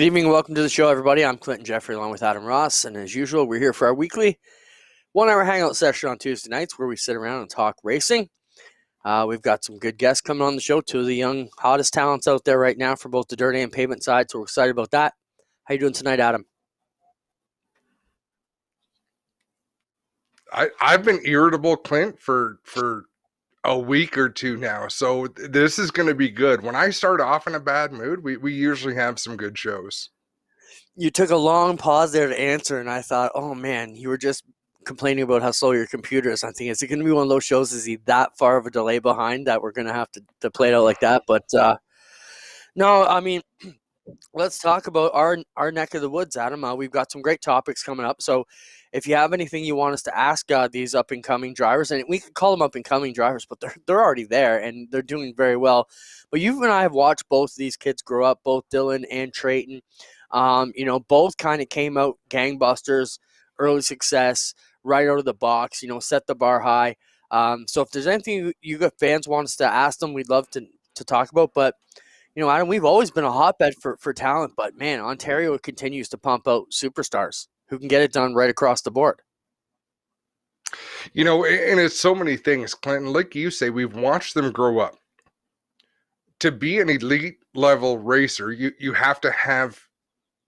Good evening and welcome to the show, everybody. I'm Clinton Geoffrey along with Adam Ross, and as usual, we're here for our weekly one-hour hangout session on Tuesday nights where we sit around and talk racing. We've got some good guests coming on the show, two of the young, hottest talents out there right now for both the dirt and pavement side, so we're excited about that. How you doing tonight, Adam? I've been irritable, Clint, for a week or two now, so this is going to be good. When I start off in a bad mood, we usually have some good shows. You took a long pause there to answer, and I thought, oh man, you were just complaining about how slow your computer is. I'm thinking, is it going to be one of those shows? Is he that far of a delay behind that we're going to have to play it out like that? But no, I mean, let's talk about our neck of the woods, Adam. We've got some great topics coming up. So if you have anything you want us to ask these up-and-coming drivers, and we can call them up-and-coming drivers, but they're already there, and they're doing very well. But you and I have watched both of these kids grow up, both Dylan and Treyton. Both kind of came out gangbusters, early success, right out of the box, set the bar high. So if there's anything you fans want us to ask them, we'd love to talk about. But, Adam, we've always been a hotbed for talent. But, man, Ontario continues to pump out superstars who can get it done right across the board. And it's so many things, Clinton. Like you say, we've watched them grow up. To be an elite level racer, you have to have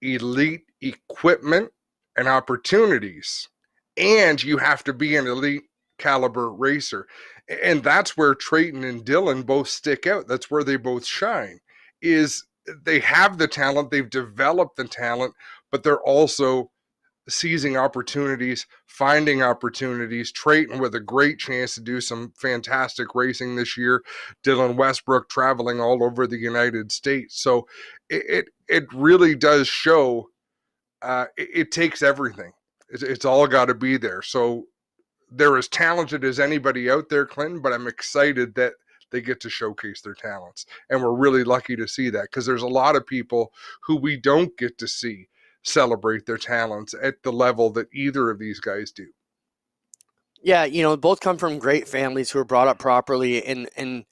elite equipment and opportunities, and you have to be an elite caliber racer. And that's where Treyton and Dylan both stick out. That's where they both shine, is they have the talent, they've developed the talent, but they're also seizing opportunities, finding opportunities. Treyton with a great chance to do some fantastic racing this year. Dylan Westbrook traveling all over the United States. So it really does show it takes everything. It's all got to be there. So they're as talented as anybody out there, Clinton, but I'm excited that they get to showcase their talents. And we're really lucky to see that, because there's a lot of people who we don't get to see celebrate their talents at the level that either of these guys do. Yeah, both come from great families who are brought up properly. And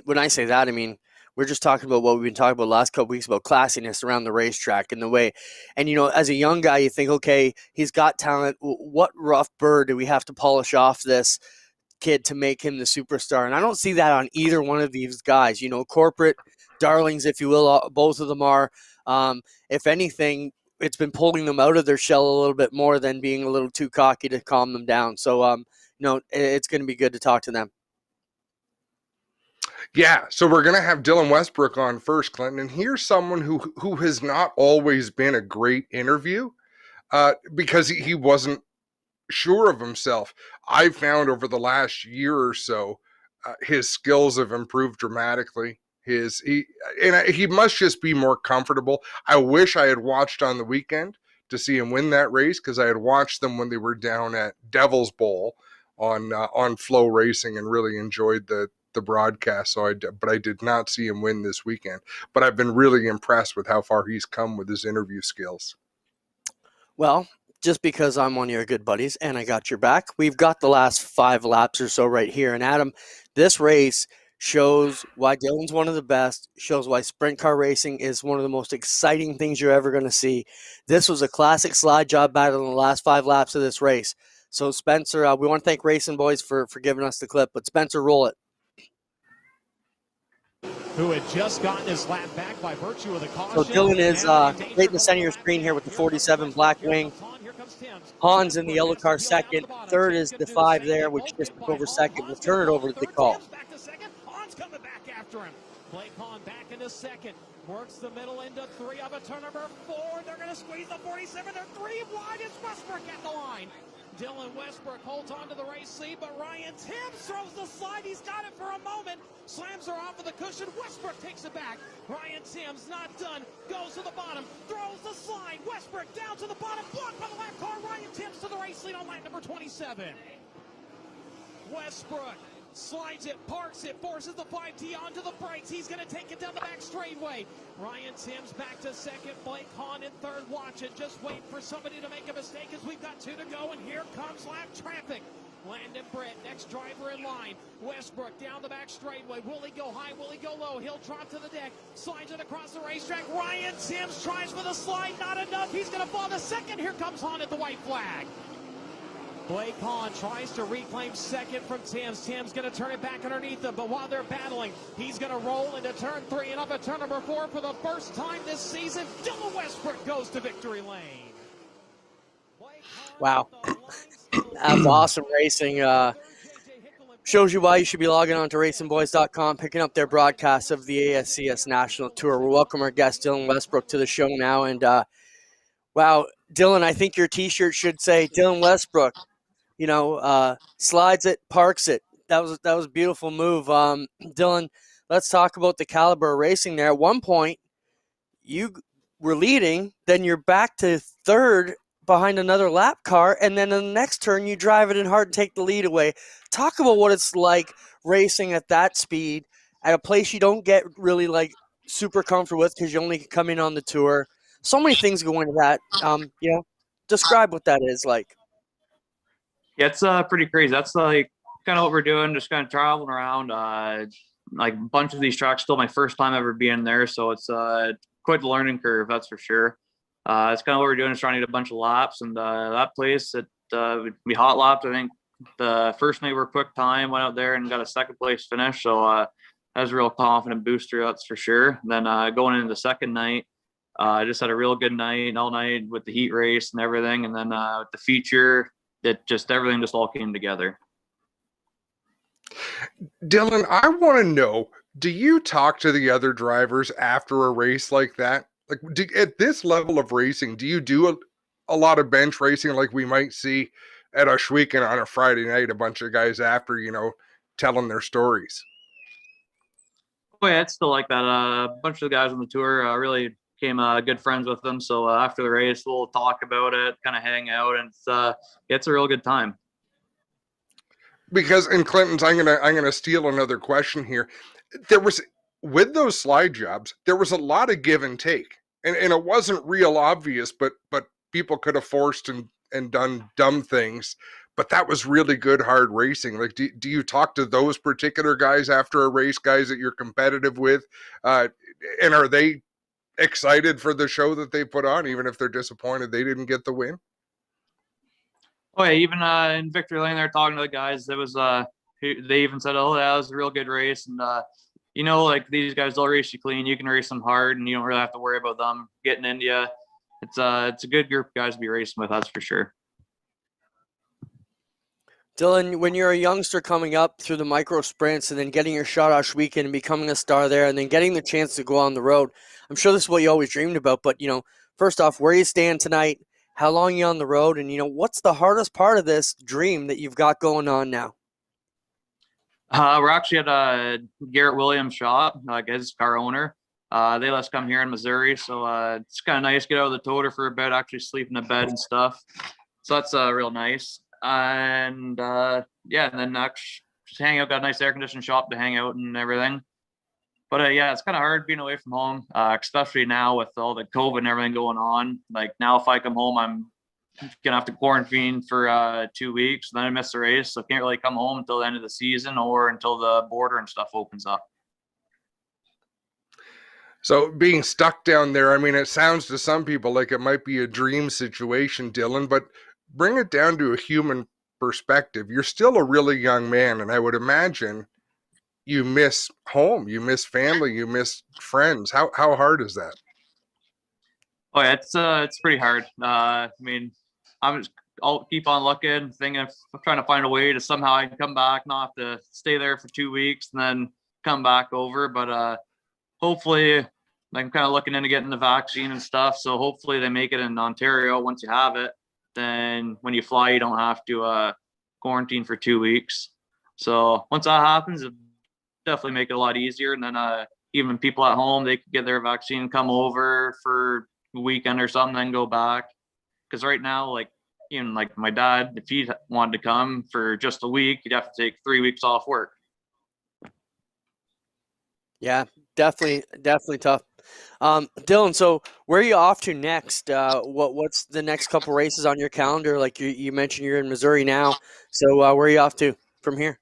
when I say that, I mean, we're just talking about what we've been talking about the last couple weeks about classiness around the racetrack and the way. And, as a young guy, you think, okay, he's got talent. What rough bird do we have to polish off this kid to make him the superstar? And I don't see that on either one of these guys. Corporate darlings, if you will, both of them are. If anything, it's been pulling them out of their shell a little bit more than being a little too cocky to calm them down. So, it's going to be good to talk to them. Yeah, so we're going to have Dylan Westbrook on first, Clinton. And here's someone who has not always been a great interview because he wasn't sure of himself. I found over the last year or so, his skills have improved dramatically. He must just be more comfortable. I wish I had watched on the weekend to see him win that race, because I had watched them when they were down at Devil's Bowl on Flow Racing and really enjoyed the broadcast. But I did not see him win this weekend. But I've been really impressed with how far he's come with his interview skills. Well, just because I'm one of your good buddies and I got your back, we've got the last 5 laps or so right here. And Adam, this race shows why Dylan's one of the best, shows why sprint car racing is one of the most exciting things you're ever going to see. This was a classic slide job battle in the last 5 laps of this race. So Spencer, we want to thank Racing Boys for giving us the clip, but Spencer, roll it. Who had just gotten his lap back by virtue of the caution. So Dylan is right in the center of your screen here with the 47 Black Wing. Han's in the yellow car second. Third is the 5 there, which just took over second. We'll turn it over to the call. Han's coming back after him. Blake Hahn back into second. Works the middle into 3 of a turn number 4. They're going to squeeze the 47. They're 3 wide. It's Westbrook at the line. Dylan Westbrook holds on to the race lead, but Ryan Timms throws the slide. He's got it for a moment. Slams her off of the cushion. Westbrook takes it back. Ryan Timms not done. Goes to the bottom. Throws the slide. Westbrook down to the bottom. Blocked by the lap car. Ryan Timms to the race lead on lap number 27. Westbrook Slides it, parks it, forces the 5T onto the brakes. He's going to take it down the back straightaway. Ryan Sims back to second. Blake Hahn in third. Watch it. Just wait for somebody to make a mistake as we've got 2 to go. And here comes lap traffic. Landon Britt, next driver in line. Westbrook down the back straightaway. Will he go high? Will he go low? He'll drop to the deck. Slides it across the racetrack. Ryan Sims tries for the slide. Not enough. He's going to fall to second. Here comes Hahn at the white flag. Blake Hahn tries to reclaim second from Timms. Timms going to turn it back underneath him, but while they're battling, he's going to roll into turn 3 and up at turn number 4 for the first time this season. Dylan Westbrook goes to victory lane. Wow. That's awesome racing. Shows you why you should be logging on to racingboys.com, picking up their broadcast of the ASCS National Tour. We'll welcome our guest, Dylan Westbrook, to the show now. And, wow, Dylan, I think your T-shirt should say Dylan Westbrook. Slides it, parks it. That was a beautiful move. Dylan, let's talk about the caliber of racing there. At one point, you were leading, then you're back to third behind another lap car, and then in the next turn, you drive it in hard and take the lead away. Talk about what it's like racing at that speed at a place you don't get really super comfortable with because you only come in on the tour. So many things go into that. Describe what that is like. Yeah, it's pretty crazy. That's kind of what we're doing, just kind of traveling around. A bunch of these tracks, still my first time ever being there, so it's quite the learning curve, that's for sure. It's kind of what we're doing, is trying to get a bunch of laps, and that place, we hot lapped. I think the first night we were quick time, went out there and got a second place finish, so that was a real confident booster, that's for sure. Then going into the second night, I just had a real good night all night with the heat race and everything, and then with the feature, everything just all came together. Dylan, I want to know, do you talk to the other drivers after a race like that? At this level of racing, do you do a lot of bench racing like we might see at Oshweekon on a Friday night, a bunch of guys after, telling their stories? Oh yeah, it's still like that. A bunch of the guys on the tour really became good friends with them. So after the race, we'll talk about it, kind of hang out, and it's a real good time. Because in Clinton's, I'm gonna steal another question here. With those slide jobs, there was a lot of give and take, and it wasn't real obvious, but people could have forced and done dumb things, but that was really good hard racing. Do you talk to those particular guys after a race, guys that you're competitive with, and are they excited for the show that they put on, even if they're disappointed they didn't get the win? Oh yeah, even in victory lane, they're talking to the guys. It was they even said, "Oh, that was a real good race," and these guys, they'll race you clean. You can race them hard, and you don't really have to worry about them getting into you. It's a good group of guys to be racing with, that's for sure. Dylan, when you're a youngster coming up through the micro sprints and then getting your shot Oshweekon and becoming a star there and then getting the chance to go on the road, I'm sure this is what you always dreamed about. But, first off, where you stand tonight, how long you on the road, and, what's the hardest part of this dream that you've got going on now? We're actually at Garrett Williams' shop, his car owner. They let us come here in Missouri, so it's kind of nice to get out of the toter for a bit, actually sleep in the bed and stuff. So that's real nice. And and then actually just hang out, got a nice air conditioned shop to hang out and everything. But it's kind of hard being away from home, especially now with all the COVID and everything going on. Now if I come home, I'm gonna have to quarantine for 2 weeks, and then I miss the race, so I can't really come home until the end of the season or until the border and stuff opens up. So being stuck down there, it sounds to some people like it might be a dream situation, Dylan, but bring it down to a human perspective. You're still a really young man, and I would imagine you miss home, you miss family, you miss friends. How hard is that? Oh yeah, it's pretty hard. I'll keep on looking, thinking, trying to find a way to somehow I can come back, not have to stay there for 2 weeks and then come back over. But hopefully, I'm kind of looking into getting the vaccine and stuff. So hopefully they make it in Ontario. Once you have it, then when you fly, you don't have to quarantine for 2 weeks. So once that happens, it'll definitely make it a lot easier. And then even people at home, they could get their vaccine, come over for a weekend or something, then go back. Because right now, even my dad, if he wanted to come for just a week, he'd have to take 3 weeks off work. Yeah, definitely tough. Dylan, so where are you off to next? What's the next couple races on your calendar? Like you mentioned, you're in Missouri now. So where are you off to from here?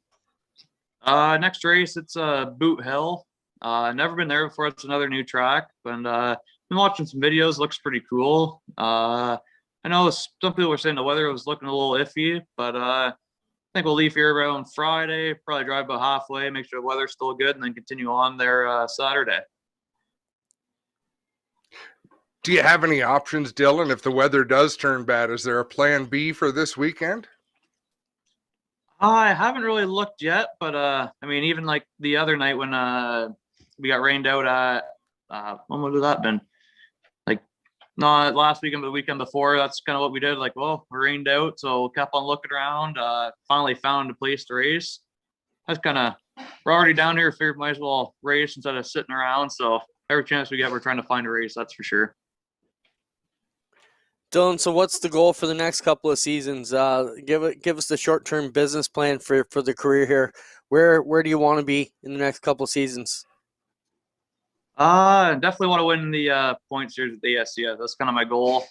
Next race, it's Boot Hill. Never been there before. It's another new track, and been watching some videos. Looks pretty cool. I know some people were saying the weather was looking a little iffy, but I think we'll leave here around Friday. Probably drive about halfway, make sure the weather's still good, and then continue on there Saturday. Do you have any options, Dylan, if the weather does turn bad? Is there a plan B for this weekend? I haven't really looked yet, but I mean, even like the other night when we got rained out at when would have that been? Like not last weekend, but the weekend before. That's kind of what we did. Like, well, we're rained out, so kept on looking around. Finally found a place to race. That's kind of we're already down here. Figured might as well race instead of sitting around. So every chance we get, we're trying to find a race. That's for sure. Dylan, so what's the goal for the next couple of seasons? Give us the short-term business plan for the career here. Where do you want to be in the next couple of seasons? Definitely want to win the point series at the ASCS. That's kind of my goal.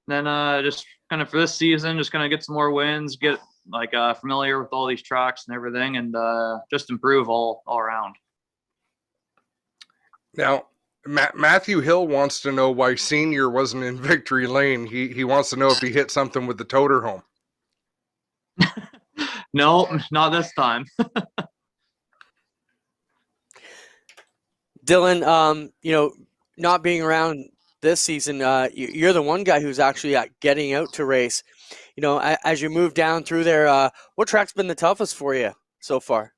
Then just kind of for this season, just kind of get some more wins, get like familiar with all these tracks and everything, and just improve all around. Now, Matthew Hill wants to know why Senior wasn't in victory lane. He wants to know if he hit something with the toter home. No, not this time. Dylan, not being around this season, you're the one guy who's actually getting out to race. As you move down through there, what track's been the toughest for you so far?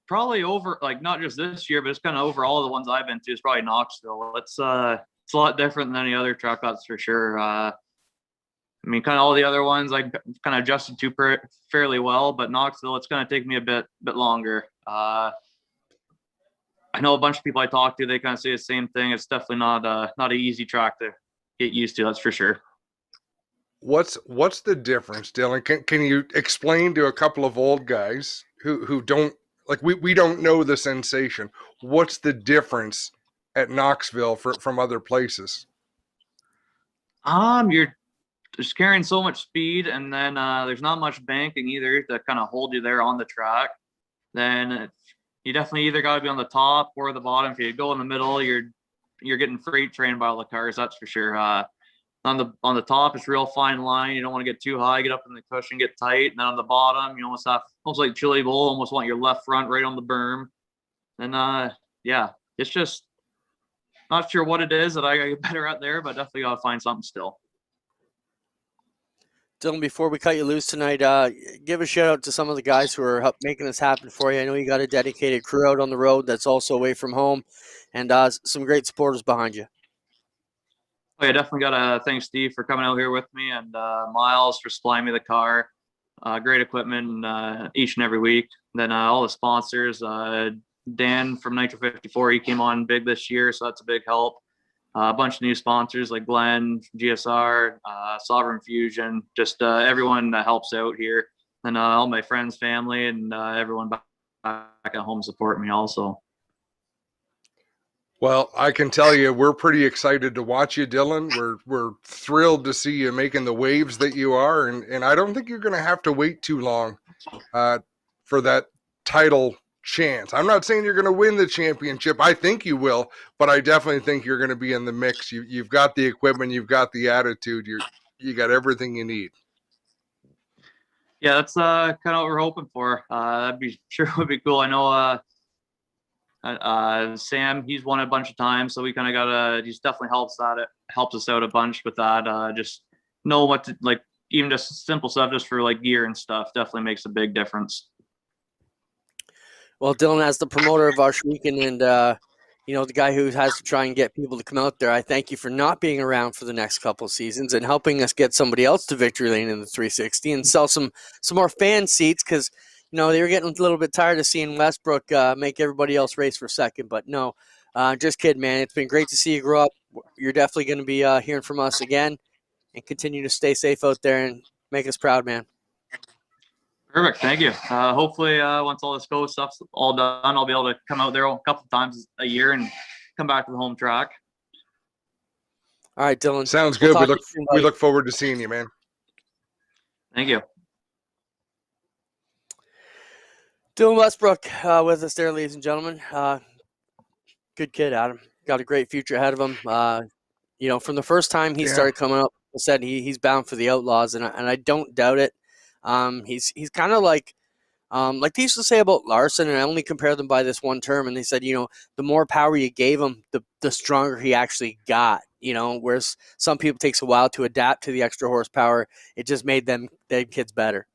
Probably over like not just this year, but it's kind of over all the ones I've been to. It's probably Knoxville. It's a lot different than any other track, that's for sure. I mean, kind of all the other ones I kind of adjusted to fairly well, but Knoxville, it's going to take me a bit longer. I know a bunch of people I talk to, they kind of say the same thing. It's definitely not an easy track to get used to, that's for sure. What's the difference, Dylan? Can you explain to a couple of old guys who don't like we don't know the sensation? What's the difference at Knoxville from other places? You're just carrying so much speed, and then there's not much banking either to kind of hold you there on the track. Then you definitely either got to be on the top or the bottom. If you go in the middle, you're getting freight trained by all the cars, that's for sure. On the top, it's real fine line. You don't want to get too high, get up in the cushion, get tight. And then on the bottom, you almost like Chili Bowl, almost want your left front right on the berm. And yeah, it's just not sure what it is that I got to get better at there, but definitely got to find something still. Dylan, before we cut you loose tonight, give a shout out to some of the guys who are making this happen for you. I know you got a dedicated crew out on the road that's also away from home, and some great supporters behind you. Oh, yeah, definitely got to thank Steve for coming out here with me, and Miles for supplying me the car. Great equipment each and every week. Then all the sponsors, Dan from Nitro 54, he came on big this year, so that's a big help. A bunch of new sponsors like Glenn, GSR, Sovereign Fusion, just everyone that helps out here. And all my friends, family, and everyone back at home support me also. Well, I can tell you, we're pretty excited to watch you, Dylan. We're thrilled to see you making the waves that you are, and I don't think you're going to have to wait too long for that title chance. I'm not saying you're going to win the championship. I think you will, but I definitely think you're going to be in the mix. You've got the equipment, you've got the attitude, you got everything you need. Yeah, that's kind of what we're hoping for. That'd be sure would be cool. I know. Sam, he's won a bunch of times, so we kind of got he's definitely helps us out a bunch with that. Just know what to like, even just simple stuff just for like gear and stuff definitely makes a big difference. Well, Dylan, as the promoter of our weekend and the guy who has to try and get people to come out there, I thank you for not being around for the next couple of seasons and helping us get somebody else to victory lane in the 360 and sell some more fan seats, because they were getting a little bit tired of seeing Westbrook make everybody else race for second. But no, just kidding, man. It's been great to see you grow up. You're definitely going to be hearing from us again, and continue to stay safe out there and make us proud, man. Perfect. Thank you. Hopefully, once all this go stuff's all done, I'll be able to come out there a couple times a year and come back to the home track. All right, Dylan. Sounds good. talk We to look you soon, we buddy. look forward to seeing you, man. Thank you. Dylan Westbrook with us there, ladies and gentlemen. Good kid, Adam. Got a great future ahead of him. From the first time he started coming up, said he's bound for the Outlaws, and I don't doubt it. He's kind of like they used to say about Larson, and I only compare them by this one term, and they said, the more power you gave him, the stronger he actually got. Whereas some people takes a while to adapt to the extra horsepower, it just made them kids better.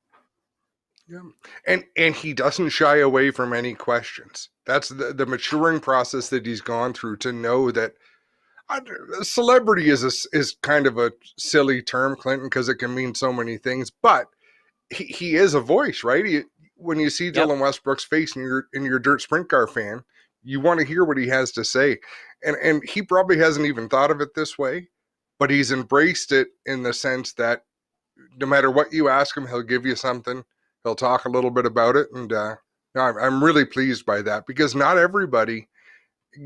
Yeah. And he doesn't shy away from any questions. That's the maturing process that he's gone through to know that celebrity is kind of a silly term, Clinton, because it can mean so many things, but he is a voice, right? When you see Dylan Westbrook's face and you're a dirt sprint car fan, you want to hear what he has to say. And he probably hasn't even thought of it this way, but he's embraced it in the sense that no matter what you ask him, he'll give you something. He'll talk a little bit about it. And I'm really pleased by that, because not everybody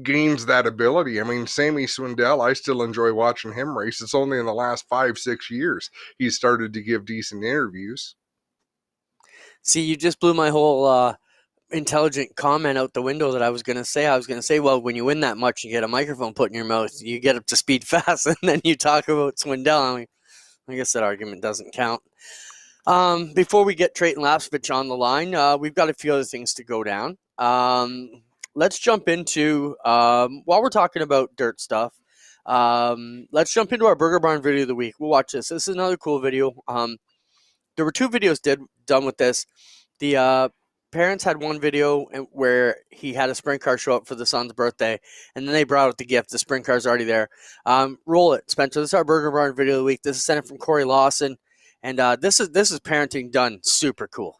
gains that ability. I mean, Sammy Swindell, I still enjoy watching him race. It's only in the last 5-6 years he's started to give decent interviews. See, you just blew my whole intelligent comment out the window that I was going to say. I was going to say, well, when you win that much, you get a microphone put in your mouth, you get up to speed fast, and then you talk about Swindell. I mean, I guess that argument doesn't count. Before we get Treyton Lapsevich on the line, we've got a few other things to go down. Let's jump into, while we're talking about dirt stuff, let's jump into our Burger Barn video of the week. We'll watch this. This is another cool video. There were two videos done with this. The parents had one video where he had a sprint car show up for the son's birthday, and then they brought out the gift. The sprint car's already there. Roll it, Spencer. This is our Burger Barn video of the week. This is sent from Corey Lawson, and this is parenting done super cool.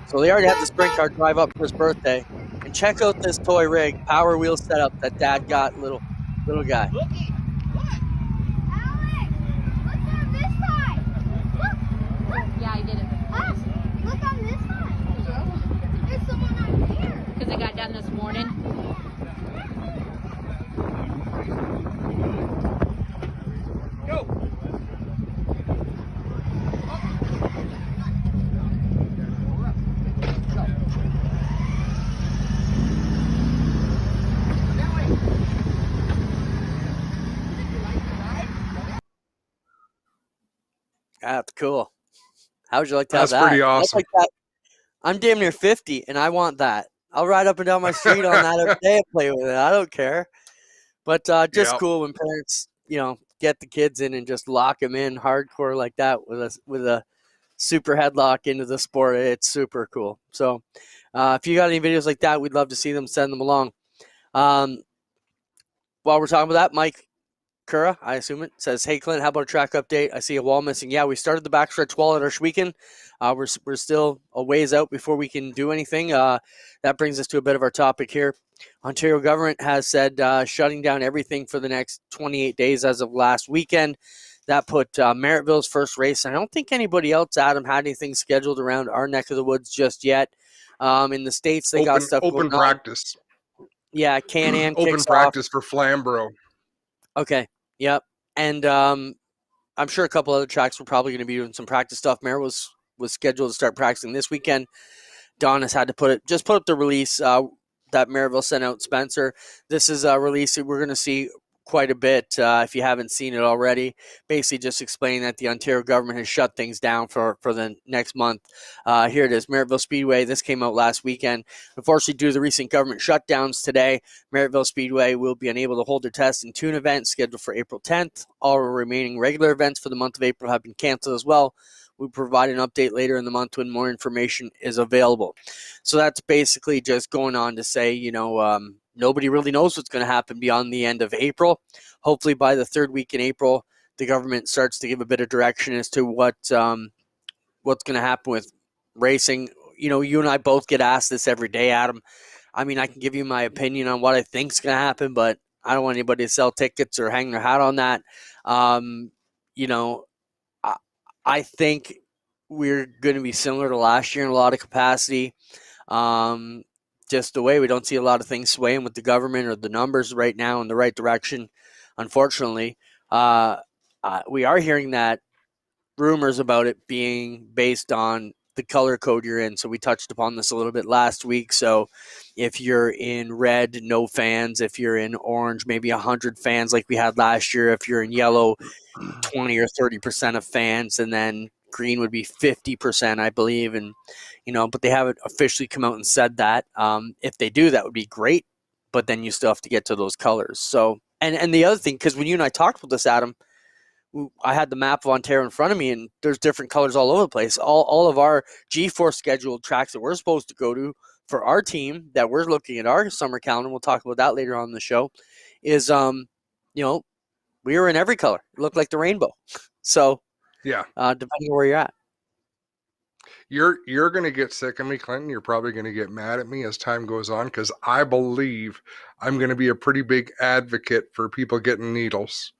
So they already had the sprint car drive up for his birthday, and check out this toy rig, Power Wheel setup that Dad got, little guy. Yeah, I did it. Look on this side. There's someone out there. Because it got done this morning. Go. That's cool. How would you like to have that? That's pretty awesome. Like that. I'm damn near 50, and I want that. I'll ride up and down my street on that every day and play with it. I don't care. But just cool when parents, get the kids in and just lock them in hardcore like that with a super headlock into the sport. It's super cool. So if you got any videos like that, we'd love to see them. Send them along. While we're talking about that, Mike Cura, I assume it, says, hey, Clint, how about a track update? I see a wall missing. Yeah, we started the backstretch wall at Arshweekend. We're still a ways out before we can do anything. That brings us to a bit of our topic here. Ontario government has said shutting down everything for the next 28 days as of last weekend. That put Merrittville's first race. I don't think anybody else, Adam, had anything scheduled around our neck of the woods just yet. In the States, they got stuff open going practice. On. Yeah, Can-Am open kicks practice off. for Flamborough. Okay, yep. And I'm sure a couple other tracks were probably going to be doing some practice stuff. Mare was scheduled to start practicing this weekend. Don has had to put up the release that Maryville sent out, Spencer. This is a release that we're going to see quite a bit if you haven't seen it already. Basically just explaining that the Ontario government has shut things down for the next month. Here it is, Merrittville Speedway. This came out last weekend. Unfortunately, due to the recent government shutdowns today, Merrittville Speedway will be unable to hold their test and tune event scheduled for April 10th. All remaining regular events for the month of April have been canceled as well. We'll provide an update later in the month when more information is available. So that's basically just going on to say, nobody really knows what's going to happen beyond the end of April. Hopefully by the third week in April, the government starts to give a bit of direction as to what's going to happen with racing. You and I both get asked this every day, Adam. I mean, I can give you my opinion on what I think is going to happen, but I don't want anybody to sell tickets or hang their hat on that. I think we're going to be similar to last year in a lot of capacity. Just the way we don't see a lot of things swaying with the government or the numbers right now in the right direction. Unfortunately, we are hearing that rumors about it being based on the color code you're in. So we touched upon this a little bit last week. So if you're in red, no fans. If you're in orange, maybe 100 fans like we had last year. If you're in yellow, 20 or 30% of fans, and then green would be 50%, I believe. And, but they haven't officially come out and said that. If they do, that would be great. But then you still have to get to those colors. So, and the other thing, because when you and I talked about this, Adam, I had the map of Ontario in front of me, and there's different colors all over the place. All of our G4 scheduled tracks that we're supposed to go to for our team that we're looking at our summer calendar, we'll talk about that later on in the show, is, we were in every color. It looked like the rainbow. So, yeah, depending on where you're at. You're going to get sick of me, Clinton. You're probably going to get mad at me as time goes on, because I believe I'm going to be a pretty big advocate for people getting needles.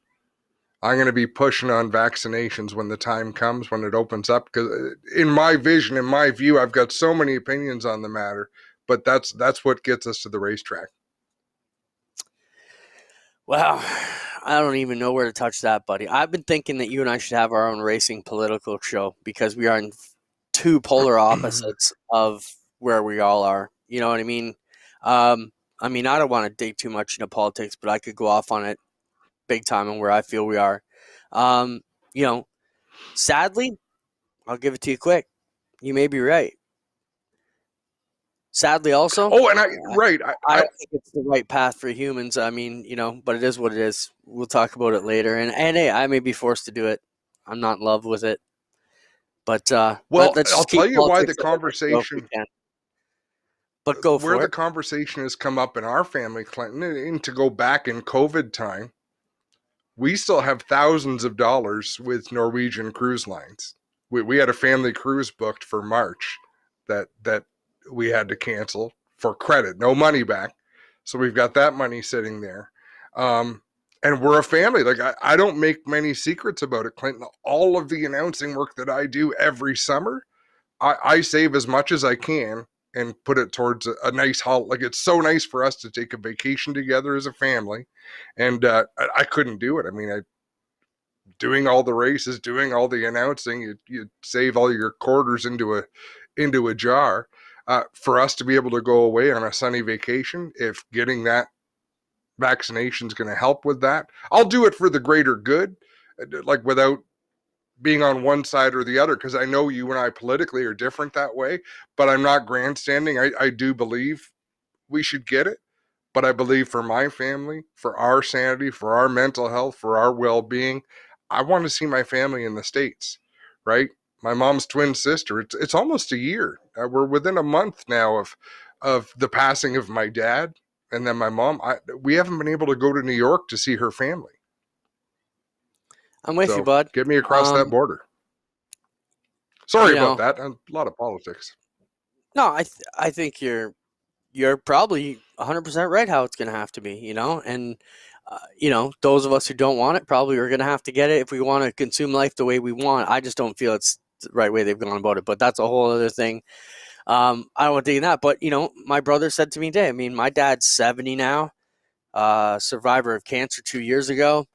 I'm going to be pushing on vaccinations when the time comes, when it opens up, because in my vision, in my view, I've got so many opinions on the matter, but that's what gets us to the racetrack. Well, I don't even know where to touch that, buddy. I've been thinking that you and I should have our own racing political show, because we are in two polar opposites of where we all are. You know what I mean? I don't want to dig too much into politics, but I could go off on it big time on where I feel we are. Sadly, I'll give it to you quick. You may be right. Sadly, also. Oh, and I don't think it's the right path for humans. But it is what it is. We'll talk about it later. And hey, I may be forced to do it. I'm not in love with it. But let's I'll tell you why the conversation. But go for it. Where the conversation has come up in our family, Clinton, and to go back in COVID time, we still have thousands of dollars with Norwegian Cruise Lines. We had a family cruise booked for March that we had to cancel for credit, no money back. So we've got that money sitting there. And we're a family. Like, I don't make many secrets about it, Clinton. All of the announcing work that I do every summer, I save as much as I can and put it towards a nice holiday. Like, it's so nice for us to take a vacation together as a family. And I couldn't do it. I mean, doing all the races, doing all the announcing, you save all your quarters into a jar. For us to be able to go away on a sunny vacation, if getting that vaccination is going to help with that, I'll do it for the greater good, like without being on one side or the other, because I know you and I politically are different that way, but I'm not grandstanding. I do believe we should get it, but I believe for my family, for our sanity, for our mental health, for our well-being, I want to see my family in the States, right? My mom's twin sister, it's almost a year. We're within a month now of the passing of my dad. And then my mom, we haven't been able to go to New York to see her family. I'm with you, bud. Get me across that border. Sorry about that. A lot of politics. No, I think you're probably 100% right how it's going to have to be, and, those of us who don't want it probably are going to have to get it if we want to consume life the way we want. I just don't feel it's the right way they've gone about it, but that's a whole other thing. I don't want to dig in that, but my brother said to me today, my dad's 70 now, survivor of cancer 2 years ago.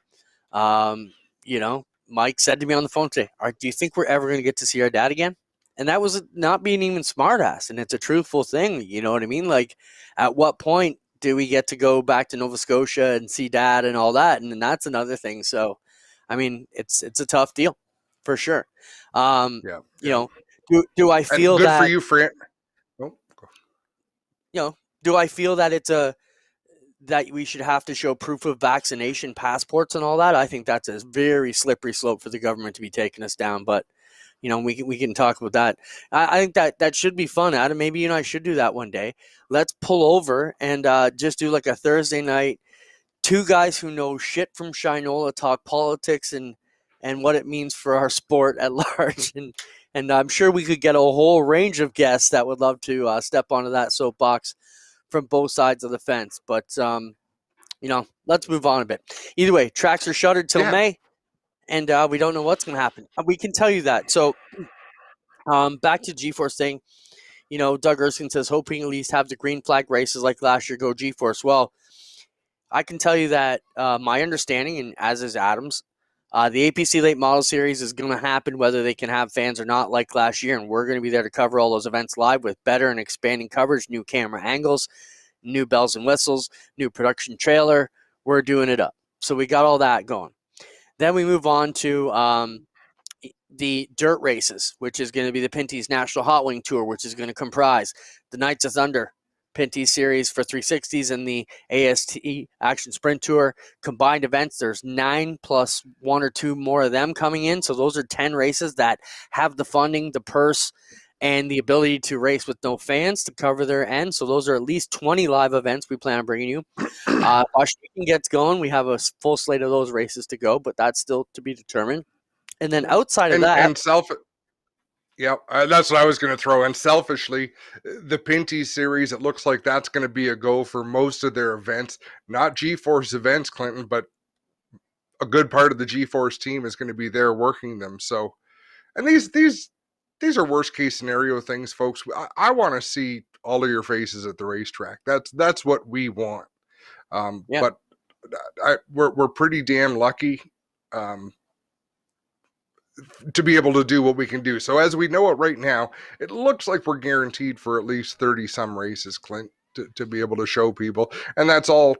Mike said to me on the phone today, do you think we're ever going to get to see our dad again? And that was not being even smart ass. And it's a truthful thing. You know what I mean? Like, at what point do we get to go back to Nova Scotia and see dad and all that? And then that's another thing. So, it's a tough deal for sure. Do I feel good that for you, Fran? Do I feel that that we should have to show proof of vaccination passports and all that? I think that's a very slippery slope for the government to be taking us down. But we can talk about that. I think that should be fun, Adam. Maybe you and I should do that one day. Let's pull over and just do like a Thursday night. Two guys who know shit from Shinola talk politics and what it means for our sport at large. And I'm sure we could get a whole range of guests that would love to step onto that soapbox from both sides of the fence. But, let's move on a bit. Either way, tracks are shuttered till May. and we don't know what's going to happen. We can tell you that. So back to G-Force thing, Doug Erskine says, hoping at least have the green flag races like last year go G-Force. Well, I can tell you that my understanding, and as is Adam's, the APC Late Model Series is going to happen whether they can have fans or not like last year, and we're going to be there to cover all those events live with better and expanding coverage, new camera angles, new bells and whistles, new production trailer. We're doing it up. So we got all that going. Then we move on to the dirt races, which is going to be the Pinty's National Hot Wing Tour, which is going to comprise the Knights of Thunder Pinty Series for 360s and the AST Action Sprint Tour combined events. There's 9 plus 1 or 2 more of them coming in. So those are 10 races that have the funding, the purse, and the ability to race with no fans to cover their end. So those are at least 20 live events we plan on bringing you. Washington gets going. We have a full slate of those races to go, but that's still to be determined. And then outside of that, that's what I was going to throw. And selfishly, the Pinty Series, it looks like that's going to be a go for most of their events. Not G-Force events, Clinton, but a good part of the G-Force team is going to be there working them. So, and these are worst case scenario things, folks. I want to see all of your faces at the racetrack. That's what we want. But we're pretty damn lucky to be able to do what we can do. So as we know it right now, it looks like we're guaranteed for at least 30 some races, Clint, to be able to show people. And that's all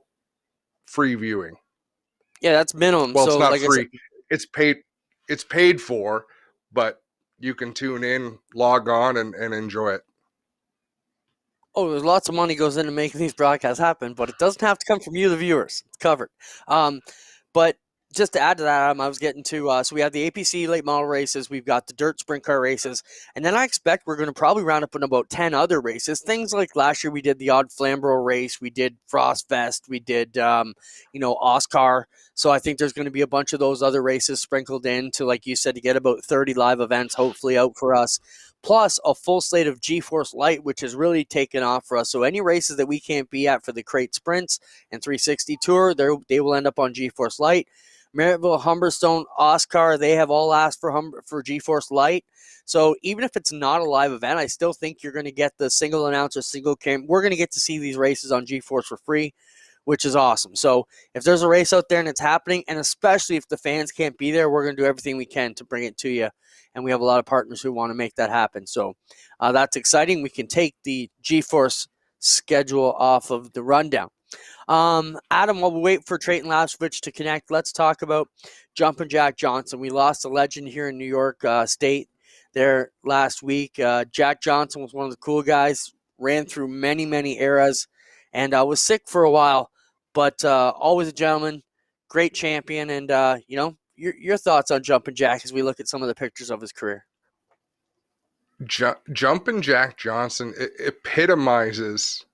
free viewing. Yeah, that's minimum. Well, so, it's not like free. It's paid for, but you can tune in, log on, and enjoy it. Oh, there's lots of money goes into making these broadcasts happen, but it doesn't have to come from you, the viewers. It's covered. But just to add to that, I was getting to, so we have the APC late model races, we've got the dirt sprint car races, and then I expect we're going to probably round up in about 10 other races. Things like last year we did the odd Flamborough race, we did Frostfest, we did, Oscar. So I think there's going to be a bunch of those other races sprinkled in to, like you said, to get about 30 live events hopefully out for us. Plus a full slate of G-Force Light, which has really taken off for us. So any races that we can't be at for the crate sprints and 360 tour, they will end up on G-Force Light. Merrittville, Humberstone, Oscar, they have all asked for G-Force Light. So even if it's not a live event, I still think you're going to get the single announcer, single cam. We're going to get to see these races on G-Force for free, which is awesome. So if there's a race out there and it's happening, and especially if the fans can't be there, we're going to do everything we can to bring it to you. And we have a lot of partners who want to make that happen. So that's exciting. We can take the G-Force schedule off of the rundown. Adam, while we wait for Treyton Lapsovich to connect, let's talk about Jumpin' Jack Johnson. We lost a legend here in New York State there last week. Jack Johnson was one of the cool guys, ran through many, many eras, and was sick for a while, but always a gentleman, great champion, and, your thoughts on Jumpin' Jack as we look at some of the pictures of his career. Jumpin' Jack Johnson epitomizes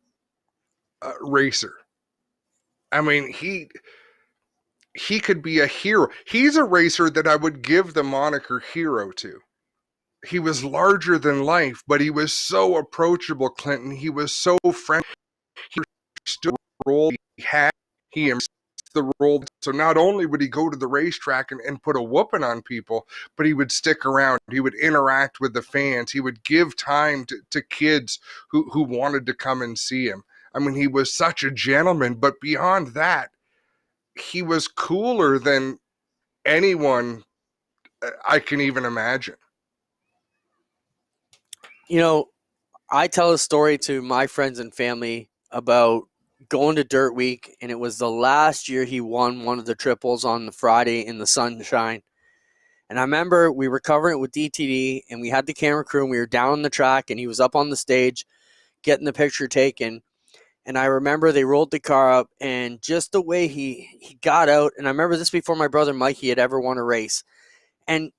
racer. I mean, he could be a hero. He's a racer that I would give the moniker hero to. He was larger than life, but he was so approachable, Clinton. He was so friendly. He understood the role he had. He embraced the role. So not only would he go to the racetrack and put a whooping on people, but he would stick around. He would interact with the fans. He would give time to kids who wanted to come and see him. I mean, he was such a gentleman, but beyond that, he was cooler than anyone I can even imagine. I tell a story to my friends and family about going to Dirt Week, and it was the last year he won one of the triples on the Friday in the sunshine. And I remember we were covering it with DTD, and we had the camera crew, and we were down on the track, and he was up on the stage getting the picture taken. And I remember they rolled the car up, and just the way he got out, and I remember this before my brother Mikey had ever won a race, and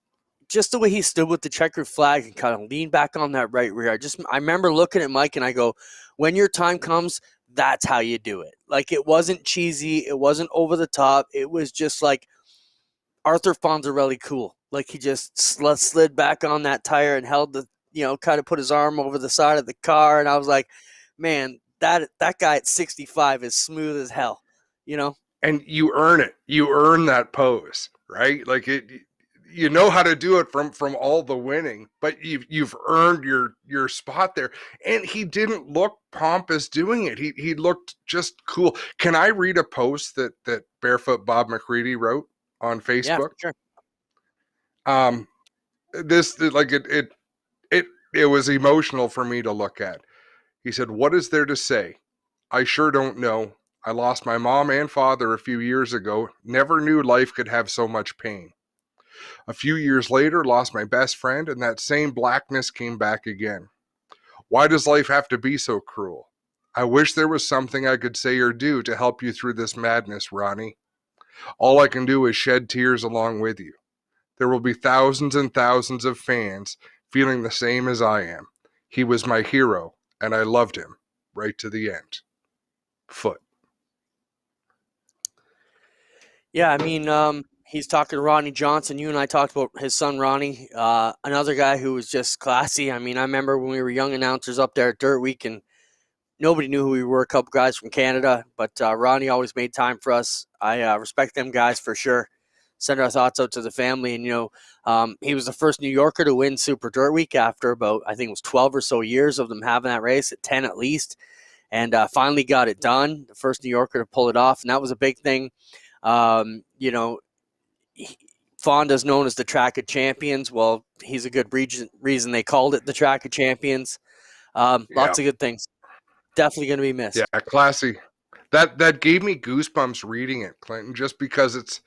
just the way he stood with the checkered flag and kind of leaned back on that right rear. I remember looking at Mike, and I go, when your time comes, that's how you do it. Like, it wasn't cheesy. It wasn't over the top. It was just like Arthur Fonzarelli cool. Like, he just slid back on that tire and held the, kind of put his arm over the side of the car. And I was like, man, that guy at 65 is smooth as hell, and you earn it. You earn that pose, right? Like you know how to do it from all the winning, but you've earned your spot there. And he didn't look pompous doing it. He looked just cool. Can I read a post that Barefoot Bob McCready wrote on Facebook? Yeah, for sure. This like it was emotional for me to look at. He said, "What is there to say? I sure don't know. I lost my mom and father a few years ago. Never knew life could have so much pain. A few years later, lost my best friend, and that same blackness came back again. Why does life have to be so cruel? I wish there was something I could say or do to help you through this madness, Ronnie. All I can do is shed tears along with you. There will be thousands and thousands of fans feeling the same as I am. He was my hero, and I loved him right to the end." Foot. Yeah, I mean, he's talking to Ronnie Johnson. You and I talked about his son, Ronnie, another guy who was just classy. I mean, I remember when we were young announcers up there at Dirt Week, and nobody knew who we were, a couple guys from Canada, but Ronnie always made time for us. I respect them guys for sure. Send our thoughts out to the family. And, he was the first New Yorker to win Super Dirt Week after about, I think it was 12 or so years of them having that race, at 10 at least, and finally got it done. The first New Yorker to pull it off, and that was a big thing. Fonda's known as the Track of Champions. Well, he's a good reason they called it the Track of Champions. Lots of good things. Definitely going to be missed. Yeah, classy. That gave me goosebumps reading it, Clinton, just because it's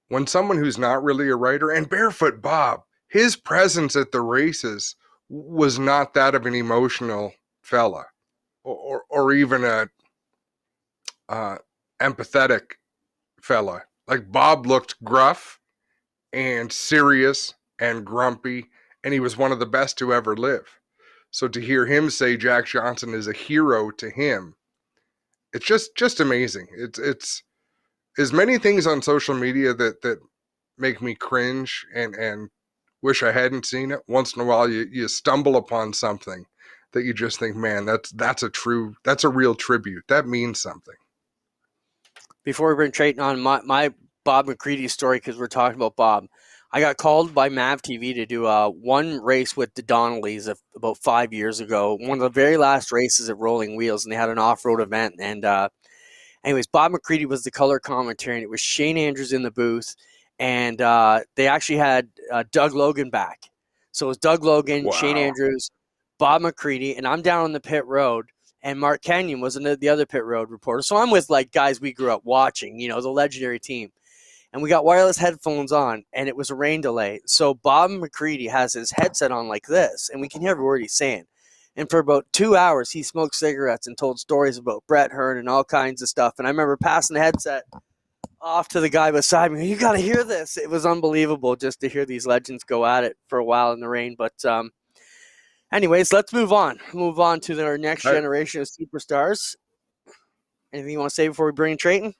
when someone who's not really a writer, and Barefoot Bob, his presence at the races was not that of an emotional fella or even a empathetic fella. Like, Bob looked gruff and serious and grumpy, and he was one of the best to ever live. So to hear him say Jack Johnson is a hero to him, it's just amazing. It's as many things on social media that make me cringe and wish I hadn't seen it. Once in a while you stumble upon something that you just think, man, that's a real tribute. That means something. Before we bring Treyton on, my Bob McCready story, because we're talking about Bob, I got called by MAV TV to do one race with the Donnellys about 5 years ago, one of the very last races at Rolling Wheels, and they had an off-road event. And anyways, Bob McCready was the color commentary, and it was Shane Andrews in the booth, and they actually had Doug Logan back. So it was Doug Logan, Wow. Shane Andrews, Bob McCready, and I'm down on the pit road, and Mark Kenyon was the other pit road reporter. So I'm with like guys we grew up watching, the legendary team. And we got wireless headphones on, and it was a rain delay. So Bob McCready has his headset on like this, and we can hear every word he's saying. And for about 2 hours, he smoked cigarettes and told stories about Brett Hearn and all kinds of stuff. And I remember passing the headset off to the guy beside me. You got to hear this. It was unbelievable just to hear these legends go at it for a while in the rain. But anyways, let's move on. Move on to our next generation of superstars. Anything you want to say before we bring in Treyton?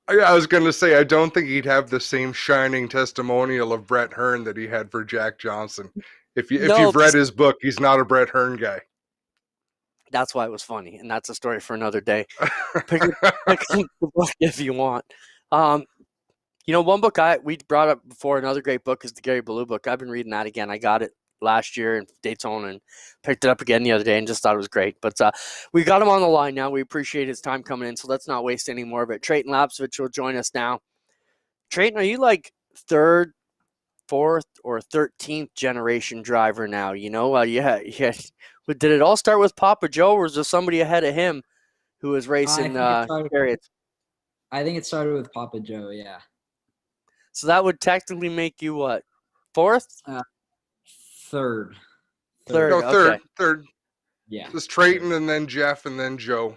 I was going to say, I don't think he'd have the same shining testimonial of Brett Hearn that he had for Jack Johnson. If you've read his book, he's not a Brett Hearn guy. That's why it was funny, and that's a story for another day. Pick the book if you want. One book we brought up before, another great book, is the Gary Ballou book. I've been reading that again. I got it last year in Daytona and picked it up again the other day and just thought it was great. But we got him on the line now. We appreciate his time coming in, so let's not waste any more of it. Treyton Lapsovich will join us now. Treyton, are you like third, fourth, or 13th generation driver now? Yeah. Did it all start with Papa Joe, or was there somebody ahead of him who was racing chariots? I think it started with Papa Joe, yeah. So that would technically make you what? Fourth? Third. Third. No, third. Okay. Third. Yeah. Just Treyton and then Jeff and then Joe.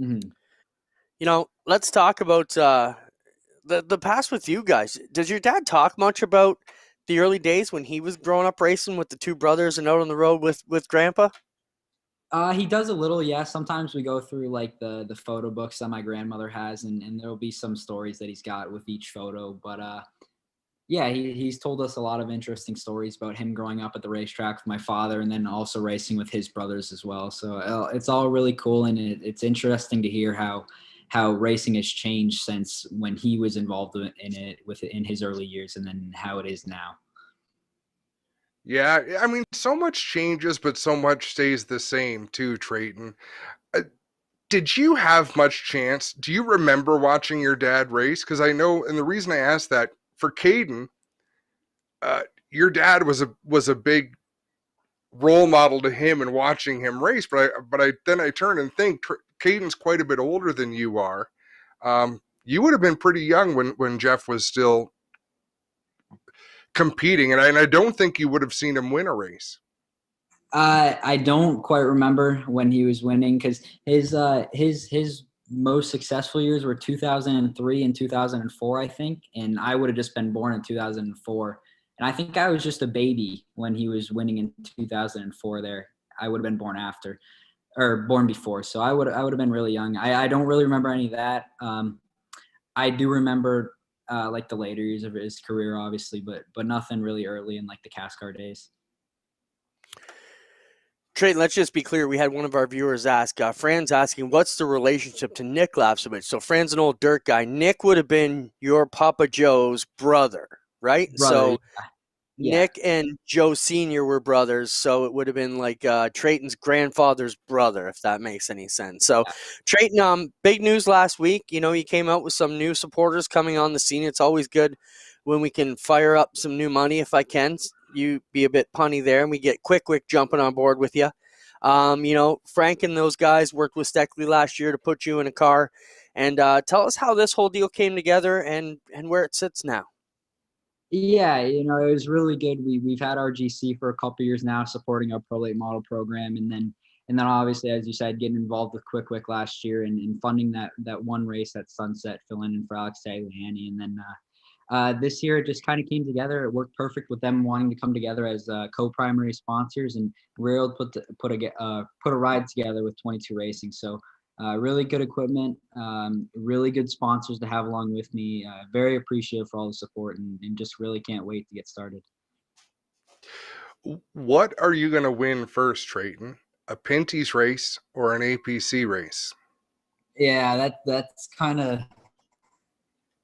Mm-hmm. Let's talk about the past with you guys. Does your dad talk much about the early days when he was growing up racing with the two brothers and out on the road with Grandpa? He does a little, yeah. Sometimes we go through like the photo books that my grandmother has, and there'll be some stories that he's got with each photo. But yeah, he's told us a lot of interesting stories about him growing up at the racetrack with my father, and then also racing with his brothers as well. So it's all really cool, and it's interesting to hear how how racing has changed since when he was involved in it in his early years, and then how it is now. Yeah, I mean, so much changes, but so much stays the same too, Treyton. Did you have much chance? Do you remember watching your dad race? Because I know, and the reason I asked that, for Caden, your dad was a big role model to him and watching him race. But I turn and think Caden's quite a bit older than you are. You would have been pretty young when Jeff was still competing, and I don't think you would have seen him win a race. I don't quite remember when he was winning, because his most successful years were 2003 and 2004, I think, and I would have just been born in 2004. And I think I was just a baby when he was winning in 2004 there. I would have been born after, or born before. So I would have been really young. I don't really remember any of that. I do remember like the later years of his career, obviously, but nothing really early in like the CASCAR days. Treyton, let's just be clear. We had one of our viewers ask, Fran's asking, what's the relationship to Nick Lapsovich? So Fran's an old dirt guy. Nick would have been your Papa Joe's brother, right? So yeah. Nick and Joe Sr. were brothers, so it would have been like Treyton's grandfather's brother, if that makes any sense. So, Treyton, big news last week. You know, you came out with some new supporters coming on the scene. It's always good when we can fire up some new money, if I can. You be a bit punny there, and we get quick jumping on board with you. You know, Frank and those guys worked with Steckley last year to put you in a car. And tell us how this whole deal came together and where it sits now. Yeah, you know, it was really good. We've had RGC for a couple of years now, supporting our Pro Late Model program, and then obviously, as you said, getting involved with Quick last year and funding that one race at Sunset, filling in for Alex Tagliani, and then this year it just kind of came together. It worked perfect with them wanting to come together as co-primary sponsors, and we were able to put a ride together with 22 Racing. So. Really good equipment, really good sponsors to have along with me. Very appreciative for all the support, and just really can't wait to get started. What are you going to win first, Treyton? A Pinty's race or an APC race? Yeah, that's kind of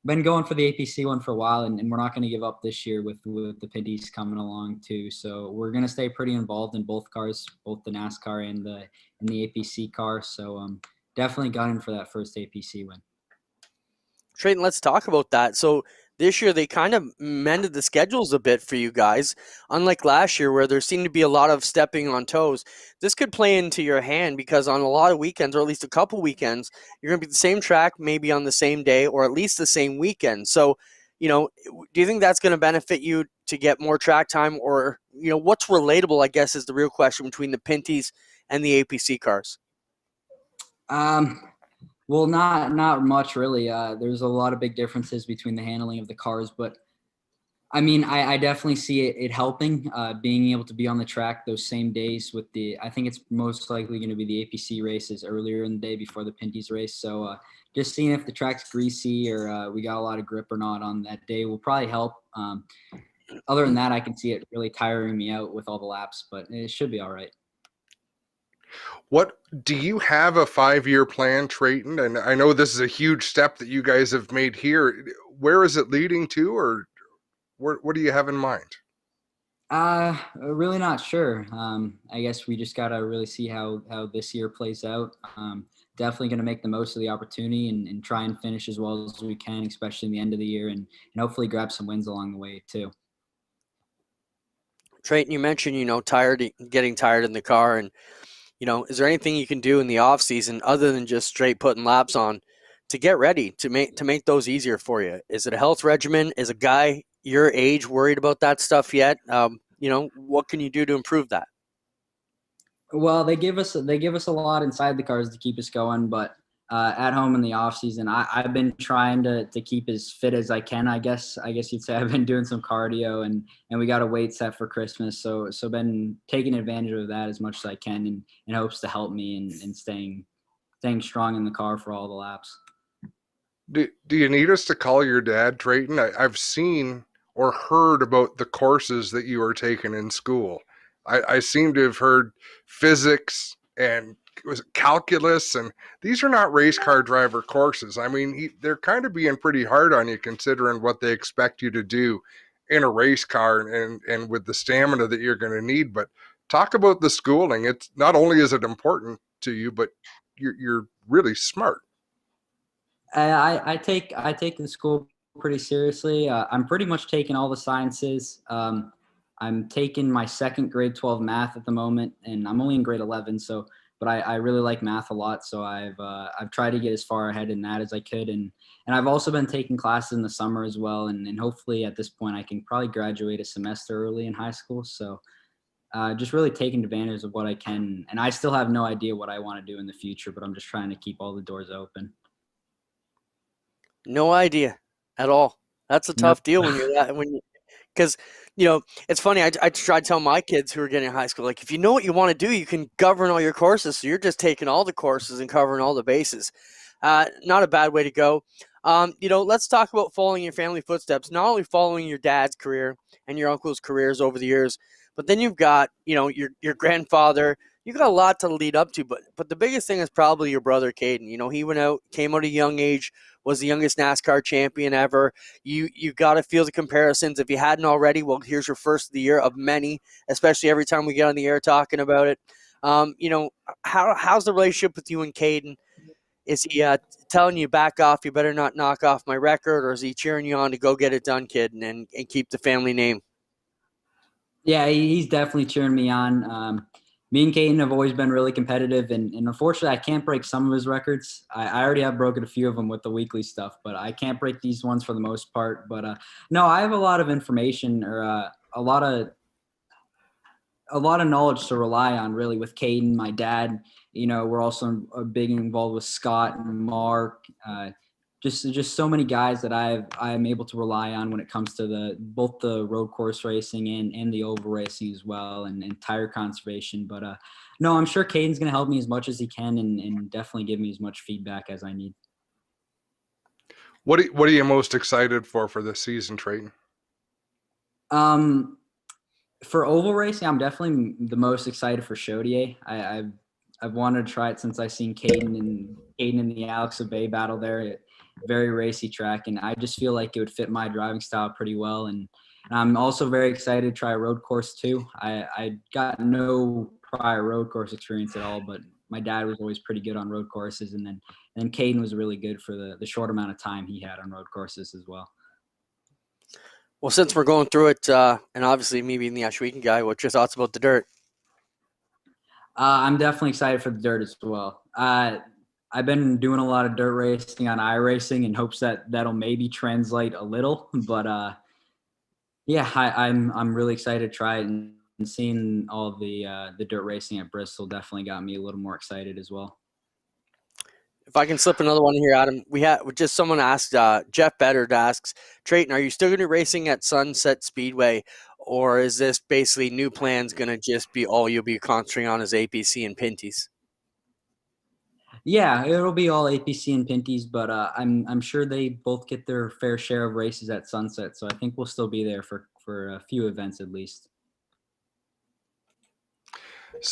been going for the APC one for a while, and we're not going to give up this year with the Pinty's coming along too. So we're going to stay pretty involved in both cars, both the NASCAR and the APC car. So definitely gunning for that first APC win. Treyton, let's talk about that. So this year they kind of mended the schedules a bit for you guys. Unlike last year where there seemed to be a lot of stepping on toes, this could play into your hand because on a lot of weekends, or at least a couple weekends, you're going to be the same track, maybe on the same day, or at least the same weekend. So, you know, do you think that's going to benefit you to get more track time, or, you know, what's relatable, I guess, is the real question between the Pinty's and the APC cars? Well, not much really. There's a lot of big differences between the handling of the cars, but I mean, I definitely see it helping, being able to be on the track those same days with I think it's most likely going to be the APC races earlier in the day before the Pinty's race. So just seeing if the track's greasy or we got a lot of grip or not on that day will probably help. Other than that, I can see it really tiring me out with all the laps, but it should be all right. What do you have a 5-year plan, Treyton? And I know this is a huge step that you guys have made here. Where is it leading to, or what do you have in mind? Really not sure. I guess we just gotta really see how this year plays out. Definitely gonna make the most of the opportunity and try and finish as well as we can, especially in the end of the year, and hopefully grab some wins along the way too. Treyton, you mentioned, you know, getting tired in the car, and you know, is there anything you can do in the off season other than just straight putting laps on to get ready to make those easier for you? Is it a health regimen? Is a guy your age worried about that stuff yet? You know, what can you do to improve that? Well, they give us a lot inside the cars to keep us going, but at home in the off season, I've been trying to keep as fit as I can. I guess you'd say I've been doing some cardio, and we got a weight set for Christmas, so been taking advantage of that as much as I can in hopes to help me in staying strong in the car for all the laps. Do you need us to call your dad, Treyton? I've seen or heard about the courses that you are taking in school. I seem to have heard physics and was it calculus, and these are not race car driver courses. I mean, they're kind of being pretty hard on you considering what they expect you to do in a race car and with the stamina that you're going to need. But talk about the schooling. It's not only is it important to you, but you're really smart. I take the school pretty seriously. I'm pretty much taking all the sciences. I'm taking my second grade 12 math at the moment, and I'm only in grade 11. So, but I really like math a lot. So I've tried to get as far ahead in that as I could. And I've also been taking classes in the summer as well. And hopefully at this point I can probably graduate a semester early in high school. So just really taking advantage of what I can. And I still have no idea what I want to do in the future, but I'm just trying to keep all the doors open. No idea at all. That's a tough deal when you're that, because, you know, it's funny. I try to tell my kids who are getting in high school, like, if you know what you want to do, you can govern all your courses. So you're just taking all the courses and covering all the bases. Not a bad way to go. You know, let's talk about following your family footsteps, not only following your dad's career and your uncle's careers over the years, but then you've got, you know, your grandfather. You got a lot to lead up to, but the biggest thing is probably your brother, Caden. You know, he came out at a young age, was the youngest NASCAR champion ever. You got to feel the comparisons. If you hadn't already, well, here's your first of the year of many, especially every time we get on the air talking about it. You know, how's the relationship with you and Caden? Is he telling you, back off, you better not knock off my record, or is he cheering you on to go get it done, kid, and keep the family name? Yeah, he's definitely cheering me on. Me and Caden have always been really competitive, and unfortunately, I can't break some of his records. I already have broken a few of them with the weekly stuff, but I can't break these ones for the most part. But no, I have a lot of information, or a lot of knowledge to rely on, really, with Caden, my dad. You know, we're also big involved with Scott and Mark. Just so many guys that I'm able to rely on when it comes to both the road course racing and the oval racing as well, and tire conservation. But no, I'm sure Caden's going to help me as much as he can, and definitely give me as much feedback as I need. What are you most excited for this season, Treyton? For oval racing, I'm definitely the most excited for Chaudier. I've wanted to try it since I seen Caden in the Alex Bay battle there. Very racy track, and I just feel like it would fit my driving style pretty well. And I'm also very excited to try road course too. I got no prior road course experience at all, but my dad was always pretty good on road courses, and then Caden was really good for the short amount of time he had on road courses as well. Well, since we're going through it, and obviously me being the Ashwegan guy, what's your thoughts about the dirt? I'm definitely excited for the dirt as well. I've been doing a lot of dirt racing on iRacing in hopes that that'll maybe translate a little, but yeah, I'm really excited to try it, and seeing all the dirt racing at Bristol definitely got me a little more excited as well. If I can slip another one here, Adam, we had just someone asked, Jeff Beddard asks, Treyton, are you still going to be racing at Sunset Speedway, or is this basically new plans going to just be all you'll be concentrating on is APC and Pinty's? Yeah, it'll be all APC and Pinty's, but I'm sure they both get their fair share of races at Sunset, so I think we'll still be there for a few events at least.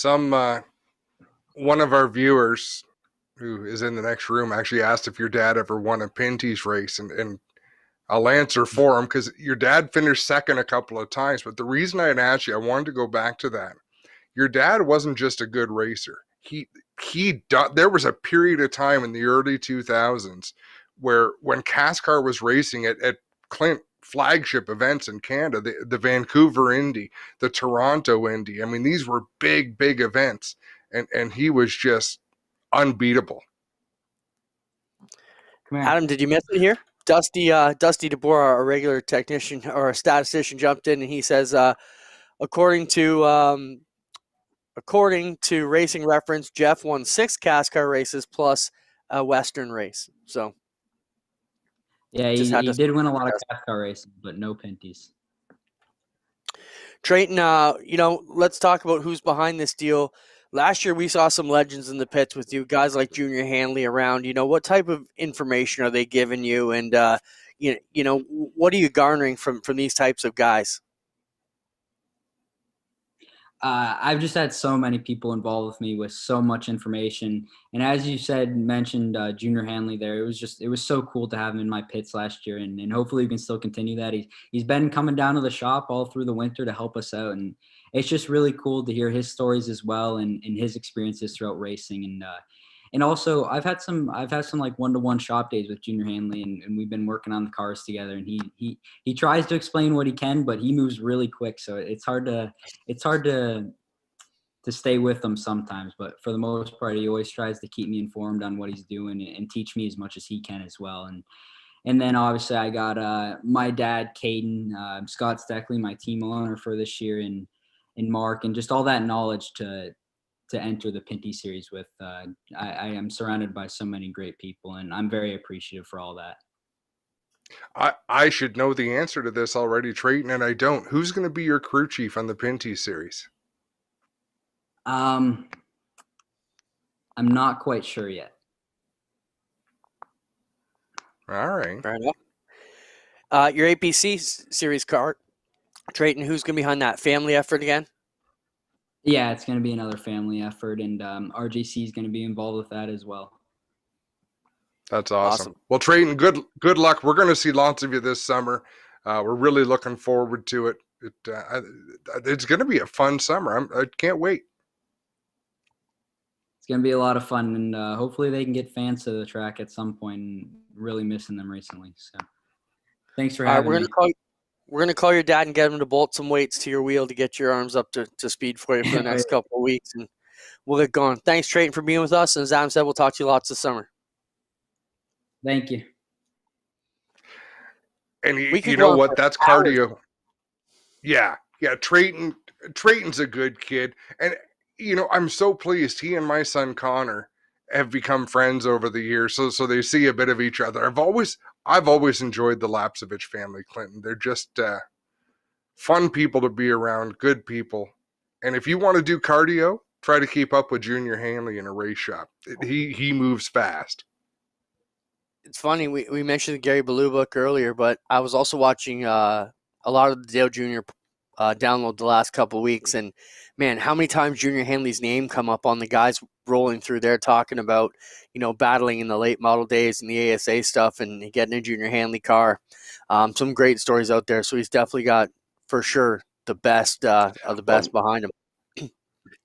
One of our viewers who is in the next room actually asked if your dad ever won a Pinty's race, and I'll answer for him because your dad finished second a couple of times. But the reason I had asked you, I wanted to go back to that. Your dad wasn't just a good racer. There was a period of time in the early 2000s where when CASCAR was racing at Clint flagship events in Canada, the Vancouver Indy, the Toronto Indy. I mean, these were big events, and he was just unbeatable. Adam, did you miss it here? Dusty DeBoer, our regular technician or a statistician, jumped in, and he says, according to Racing Reference, Jeff won 6 CASCAR races plus a Western race. So yeah, he did win a lot of CASCAR races, but no Pinty's. Treyton, you know, let's talk about who's behind this deal. Last year, we saw some legends in the pits with you, guys like Junior Hanley around. You know, what type of information are they giving you? And, you know, what are you garnering from these types of guys? I've just had so many people involved with me with so much information. And as you mentioned Junior Hanley there, it was so cool to have him in my pits last year. And hopefully we can still continue that. He's been coming down to the shop all through the winter to help us out. And it's just really cool to hear his stories as well and his experiences throughout racing. And also I've had some like one-to-one shop days with Junior Hanley and we've been working on the cars together, and he tries to explain what he can, but he moves really quick. So it's hard to stay with him sometimes, but for the most part, he always tries to keep me informed on what he's doing and teach me as much as he can as well. And then obviously I got my dad, Caden, Scott Steckley, my team owner for this year, and Mark, and just all that knowledge to enter the Pinty series with. I am surrounded by so many great people, and I'm very appreciative for all that. I should know the answer to this already, Treyton, and I don't. Who's going to be your crew chief on the Pinty series? I'm not quite sure yet. All right. Fair enough. Your APC series car, Treyton, who's going to be behind that family effort again? Yeah, it's going to be another family effort, and RJC is going to be involved with that as well. That's awesome. Well, Treyton, good luck. We're going to see lots of you this summer. We're really looking forward to it. It's going to be a fun summer. I can't wait. It's going to be a lot of fun, and hopefully they can get fans to the track at some point. And really missing them recently. So, thanks for having me. We're going to call your dad and get him to bolt some weights to your wheel to get your arms up to speed for you for the next couple of weeks, and we'll get going. Thanks, Treyton, for being with us. And as Adam said, we'll talk to you lots this summer. Thank you. And you know what? That's cardio. Yeah. Treyton's a good kid. And, I'm so pleased he and my son Connor have become friends over the years. So they see a bit of each other. I've always enjoyed the Lapsevich family, Clinton. They're just fun people to be around, good people. And if you want to do cardio, try to keep up with Junior Hanley in a race shop. He moves fast. It's funny, we mentioned the Gary Ballou book earlier, but I was also watching a lot of the Dale Jr. Download the last couple of weeks, and man, how many times Junior Hanley's name come up on the guys rolling through there talking about, battling in the late model days and the ASA stuff and getting a Junior Hanley car. Some great stories out there, so he's definitely got, for sure, the best of the best behind him.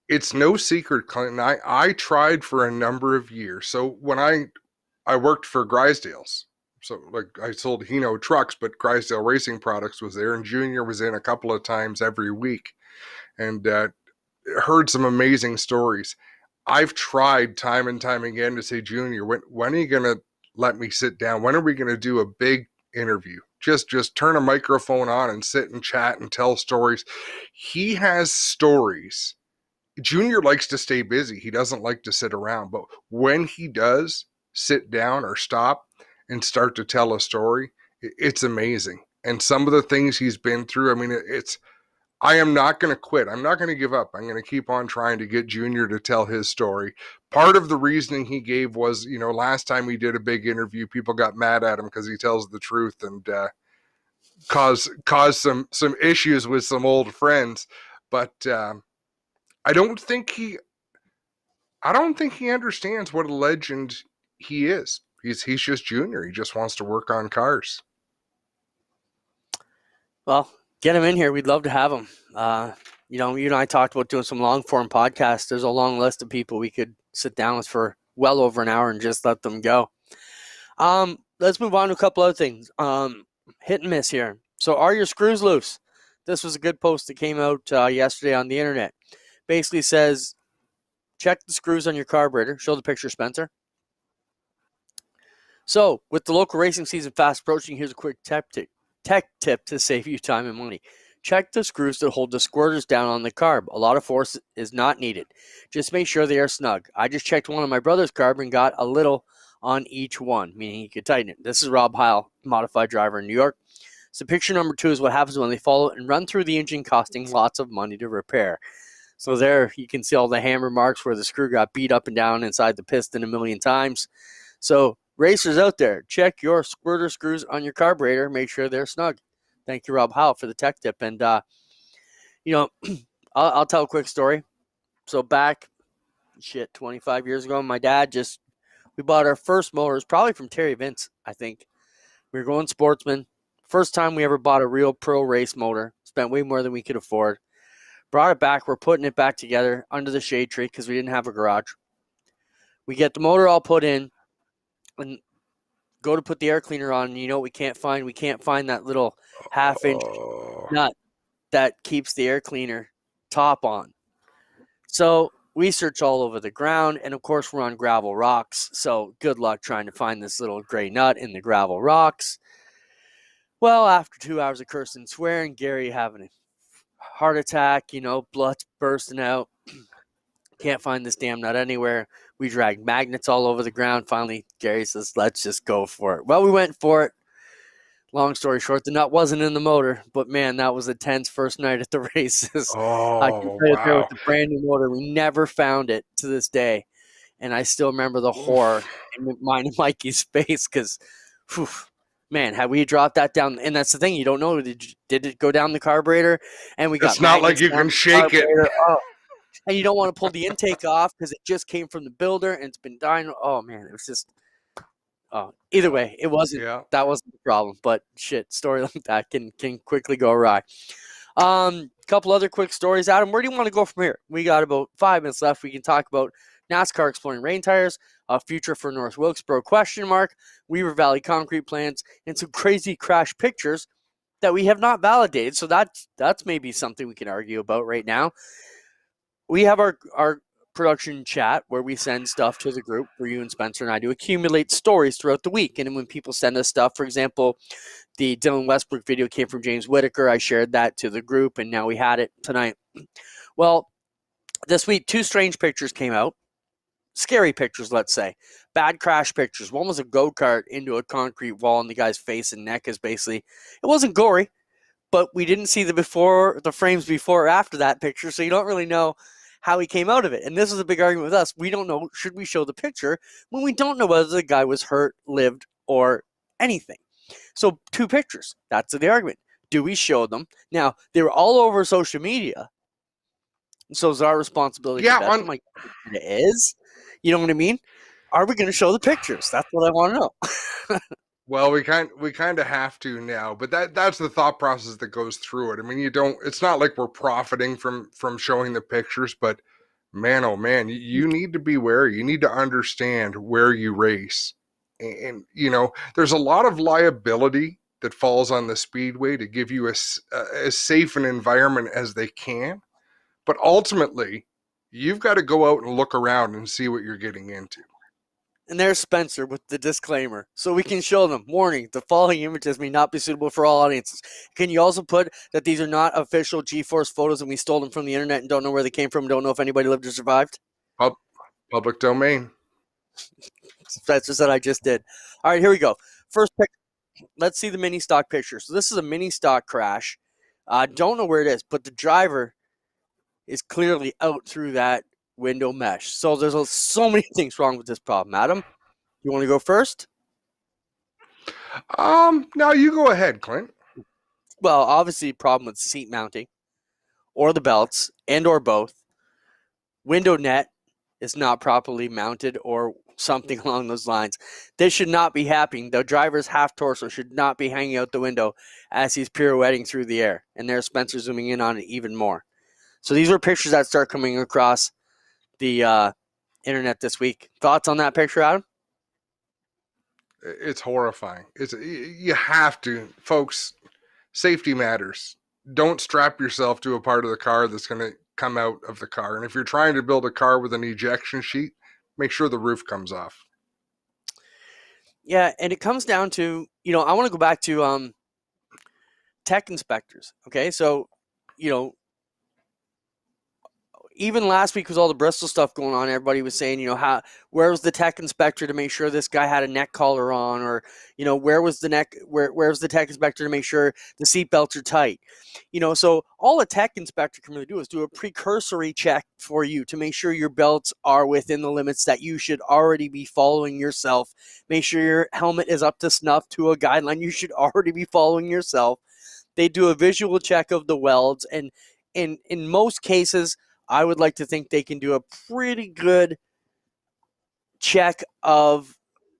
It's no secret, Clinton. I tried for a number of years. So when I worked for Grisdale's. So like I sold Hino trucks, but Grisdale Racing Products was there, and Junior was in a couple of times every week, and heard some amazing stories. I've tried time and time again to say, Junior, when are you going to let me sit down? When are we going to do a big interview? Just turn a microphone on and sit and chat and tell stories. He has stories. Junior likes to stay busy. He doesn't like to sit around, but when he does sit down or stop and start to tell a story, it's amazing. And some of the things he's been through, I am not going to quit. I'm not going to give up. I'm going to keep on trying to get Junior to tell his story. Part of the reasoning he gave was, last time we did a big interview, people got mad at him because he tells the truth and caused some issues with some old friends. But I don't think he understands what a legend he is. He's just Junior. He just wants to work on cars. Well, get him in here. We'd love to have him. You and I talked about doing some long form podcasts. There's a long list of people we could sit down with for well over an hour and just let them go. Let's move on to a couple other things. Hit and miss here. So are your screws loose? This was a good post that came out yesterday on the internet. Basically says, check the screws on your carburetor. Show the picture, Spencer. So, with the local racing season fast approaching, here's a quick tech tip to save you time and money. Check the screws that hold the squirters down on the carb. A lot of force is not needed. Just make sure they are snug. I just checked one on my brother's carb and got a little on each one, meaning you could tighten it. This is Rob Heil, modified driver in New York. So picture number 2 is what happens when they follow and run through the engine, costing lots of money to repair. So there you can see all the hammer marks where the screw got beat up and down inside the piston a million times. So racers out there, check your squirter screws on your carburetor. Make sure they're snug. Thank you, Rob Howe, for the tech tip. And, I'll tell a quick story. So back, 25 years ago, my dad we bought our first motors, probably from Terry Vince, I think. We were going sportsman. First time we ever bought a real pro race motor. Spent way more than we could afford. Brought it back. We're putting it back together under the shade tree because we didn't have a garage. We get the motor all put in and go to put the air cleaner on. And you know what we can't find? We can't find that little half-inch nut that keeps the air cleaner top on. So we search all over the ground, and of course we're on gravel rocks. So good luck trying to find this little gray nut in the gravel rocks. Well, after 2 hours of cursing and swearing, Gary having a heart attack, blood's bursting out. Can't find this damn nut anywhere. We dragged magnets all over the ground. Finally, Gary says, let's just go for it. Well, we went for it. Long story short, the nut wasn't in the motor, but man, that was a tense first night at the races. I can tell you there with the brand new motor. We never found it to this day. And I still remember the horror in mine and Mikey's face because, man, had we dropped that down, and that's the thing, you don't know, did it go down the carburetor? And we got it's not like you can shake it. Oh. And you don't want to pull the intake off because it just came from the builder and it's been dying. Oh, man, it was just either way, it wasn't. Yeah. That wasn't the problem. But shit, story like that can quickly go awry. Couple other quick stories, Adam. Where do you want to go from here? We got about 5 minutes left. We can talk about NASCAR exploring rain tires, a future for North Wilkesboro ? Weaver Valley concrete plants, and some crazy crash pictures that we have not validated. So that's maybe something we can argue about right now. We have our production chat where we send stuff to the group for you and Spencer and I to accumulate stories throughout the week. And when people send us stuff, for example, the Dylan Westbrook video came from James Whitaker. I shared that to the group, and now we had it tonight. Well, this week, 2 strange pictures came out. Scary pictures, let's say. Bad crash pictures. One was a go-kart into a concrete wall, and the guy's face and neck is basically, it wasn't gory, but we didn't see the frames before or after that picture, so you don't really know how he came out of it. And this is a big argument with us. We don't know, should we show the picture when we don't know whether the guy was hurt, lived, or anything. So 2 pictures. That's the argument. Do we show them? Now, they were all over social media. So it's our responsibility to vet them like it is. You know what I mean? Are we going to show the pictures? That's what I want to know. Well, we kind of have to now, but that's the thought process that goes through it. I mean, it's not like we're profiting from showing the pictures, but man, oh man, you need to be wary. You need to understand where you race. And there's a lot of liability that falls on the speedway to give you as safe an environment as they can. But ultimately, you've got to go out and look around and see what you're getting into. And there's Spencer with the disclaimer. So we can show them, warning, the following images may not be suitable for all audiences. Can you also put that these are not official G-Force photos and we stole them from the internet and don't know where they came from, don't know if anybody lived or survived? Public domain. Spencer said I just did. All right, here we go. First pick. Let's see the mini stock picture. So this is a mini stock crash. I don't know where it is, but the driver is clearly out through that window mesh. So there's so many things wrong with this problem. Adam, you want to go first? No, you go ahead, Clint. Well, obviously problem with seat mounting or the belts and or both. Window net is not properly mounted or something along those lines. This should not be happening. The driver's half torso should not be hanging out the window as he's pirouetting through the air. And there's Spencer zooming in on it even more. So these are pictures that start coming across the internet this week. Thoughts on that picture, Adam? It's horrifying. You have to, folks. Safety matters. Don't strap yourself to a part of the car that's going to come out of the car. And if you're trying to build a car with an ejection sheet, make sure the roof comes off. Yeah, and it comes down to, I want to go back to tech inspectors. Okay, so, even last week with all the Bristol stuff going on, everybody was saying, where was the tech inspector to make sure this guy had a neck collar on, or, where was the tech inspector to make sure the seatbelts are tight? So all a tech inspector can really do is do a precursory check for you to make sure your belts are within the limits that you should already be following yourself. Make sure your helmet is up to snuff to a guideline you should already be following yourself. They do a visual check of the welds, and in most cases, I would like to think they can do a pretty good check of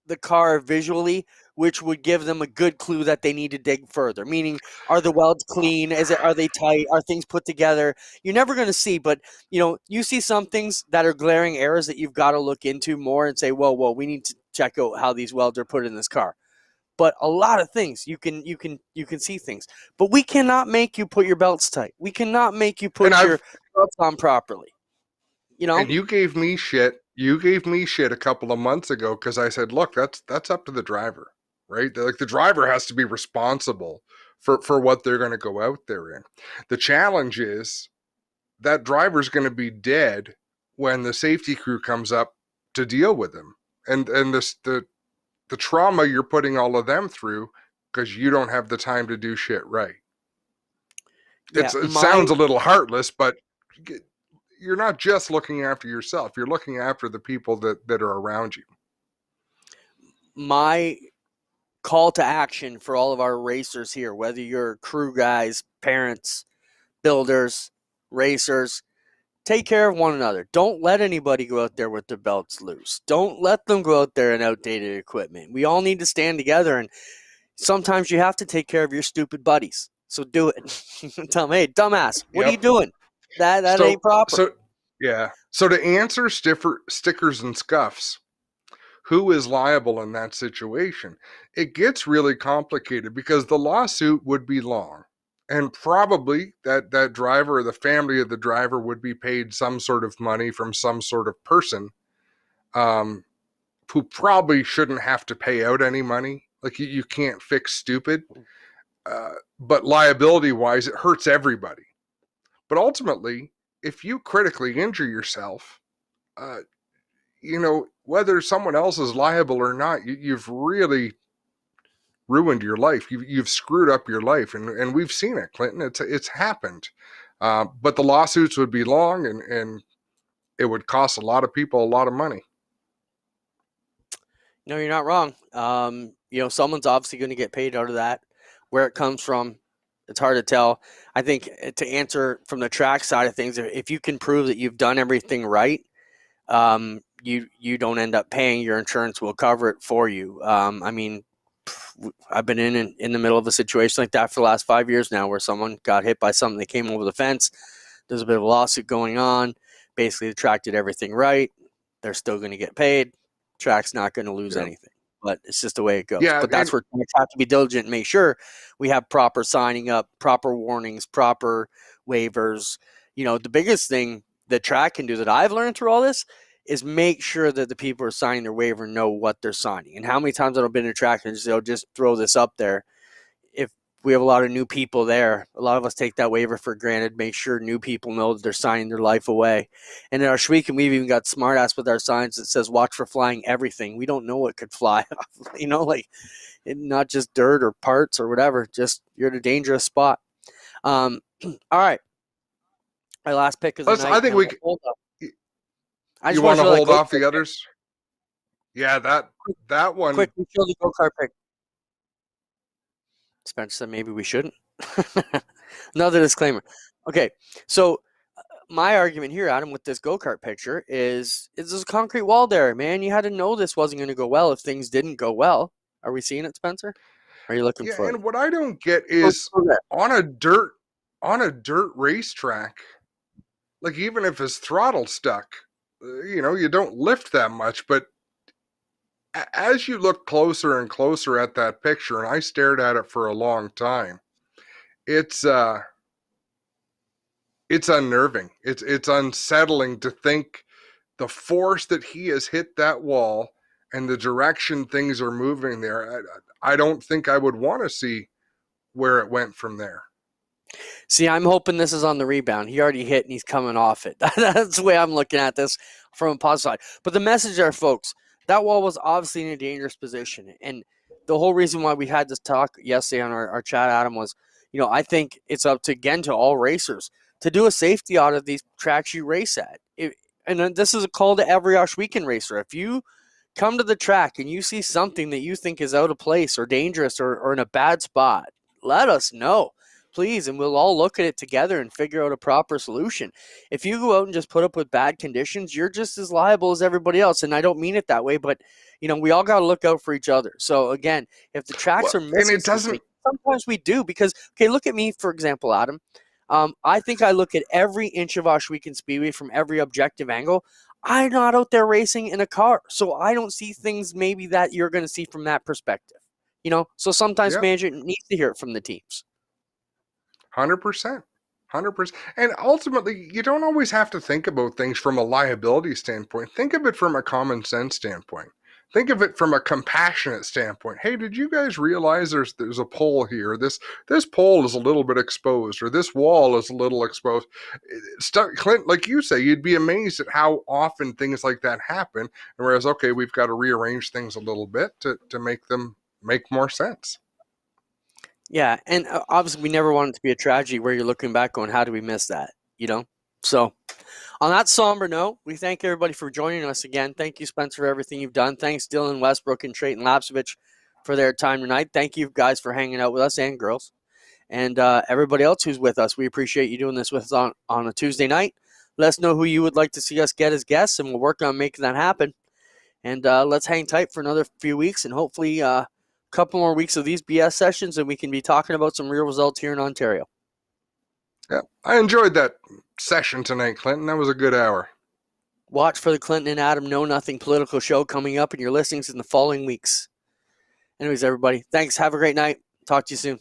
the car visually, which would give them a good clue that they need to dig further. Meaning, are the welds clean? Are they tight? Are things put together? You're never going to see, but you see some things that are glaring errors that you've got to look into more and say, well, we need to check out how these welds are put in this car. But a lot of things you can see things, but we cannot make you put your belts tight. We cannot make you put your belts on properly. And you gave me shit. You gave me shit a couple of months ago because I said, look, that's up to the driver, right? Like the driver has to be responsible for what they're going to go out there in. The challenge is that driver's going to be dead when the safety crew comes up to deal with him, and the trauma you're putting all of them through because you don't have the time to do shit right. Yeah, it sounds a little heartless, but you're not just looking after yourself. You're looking after the people that are around you. My call to action for all of our racers here, whether you're crew guys, parents, builders, racers, take care of one another. Don't let anybody go out there with their belts loose. Don't let them go out there in outdated equipment. We all need to stand together, and sometimes you have to take care of your stupid buddies. So do it. Tell them, hey, dumbass, what are you doing? That ain't proper. So to answer stickers and scuffs, who is liable in that situation? It gets really complicated because the lawsuit would be long, and probably that driver or the family of the driver would be paid some sort of money from some sort of person who probably shouldn't have to pay out any money. Like you can't fix stupid, but liability wise, it hurts everybody. But ultimately, if you critically injure yourself, whether someone else is liable or not, you've really ruined your life. You've screwed up your life, and we've seen it, Clinton. It's happened. But the lawsuits would be long, and it would cost a lot of people a lot of money. No, you're not wrong. Someone's obviously going to get paid out of that. Where it comes from, it's hard to tell. I think to answer from the track side of things, if you can prove that you've done everything right, you don't end up paying. Your insurance will cover it for you. I've been in the middle of a situation like that for the last 5 years now, where someone got hit by something that came over the fence. There's a bit of a lawsuit going on. Basically, the track did everything right. They're still going to get paid. Track's not going to lose anything. But it's just the way it goes. Yeah, but that's where we have to be diligent and make sure we have proper signing up, proper warnings, proper waivers. The biggest thing that track can do that I've learned through all this is make sure that the people who are signing their waiver know what they're signing. And how many times I've been in track and they'll just throw this up there. If we have a lot of new people there, a lot of us take that waiver for granted, make sure new people know that they're signing their life away. And in our Schweik, we've even got smart ass with our signs that says, watch for flying everything. We don't know what could fly, not just dirt or parts or whatever, just you're in a dangerous spot. All right. My last pick is I think we hold up. You want to hold off the others? Yeah, that one. Quick, we kill the go-kart pick. Spencer said maybe we shouldn't. Another disclaimer. Okay, so my argument here, Adam, with this go-kart picture is there's a concrete wall there, man. You had to know this wasn't going to go well if things didn't go well. Are we seeing it, Spencer? Are you looking for it? And what I don't get is on a dirt racetrack, like even if his throttle's stuck, you don't lift that much, but as you look closer and closer at that picture, and I stared at it for a long time, it's unnerving. It's unsettling to think the force that he has hit that wall and the direction things are moving there. I don't think I would want to see where it went from there. See, I'm hoping this is on the rebound. He already hit and he's coming off it. That's the way I'm looking at this from a positive side. But the message there, folks, that wall was obviously in a dangerous position. And the whole reason why we had this talk yesterday on our chat, Adam, was, I think it's up to all racers to do a safety audit of these tracks you race at. And this is a call to every Osh Weekend racer. If you come to the track and you see something that you think is out of place or dangerous or in a bad spot, let us know. please, and we'll all look at it together and figure out a proper solution. If you go out and just put up with bad conditions, you're just as liable as everybody else. And I don't mean it that way, but we all got to look out for each other. So again, if the tracks are missing, and it doesn't. Sometimes we do, because look at me, for example, Adam. I think I look at every inch of Ohsweken Speedway from every objective angle. I'm not out there racing in a car, so I don't see things maybe that you're going to see from that perspective. So sometimes management needs to hear it from the teams. 100%. 100%. And ultimately, you don't always have to think about things from a liability standpoint. Think of it from a common sense standpoint. Think of it from a compassionate standpoint. Hey, did you guys realize there's a pole here? This pole is a little bit exposed, or this wall is a little exposed. Clint, like you say, you'd be amazed at how often things like that happen. And whereas, okay, we've got to rearrange things a little bit to make them make more sense. Yeah, and obviously we never want it to be a tragedy where you're looking back going, how do we miss that? So on that somber note, we thank everybody for joining us again. Thank you, Spencer, for everything you've done. Thanks, Dylan Westbrook and Treyton Lapsevich, for their time tonight. Thank you guys for hanging out with us, and girls. And everybody else who's with us, we appreciate you doing this with us on a Tuesday night. Let us know who you would like to see us get as guests, and we'll work on making that happen. And let's hang tight for another few weeks, and hopefully a couple more weeks of these BS sessions, and we can be talking about some real results here in Ontario. Yeah, I enjoyed that session tonight, Clinton. That was a good hour. Watch for the Clinton and Adam Know Nothing political show coming up in your listings in the following weeks. Anyways, everybody, thanks. Have a great night. Talk to you soon.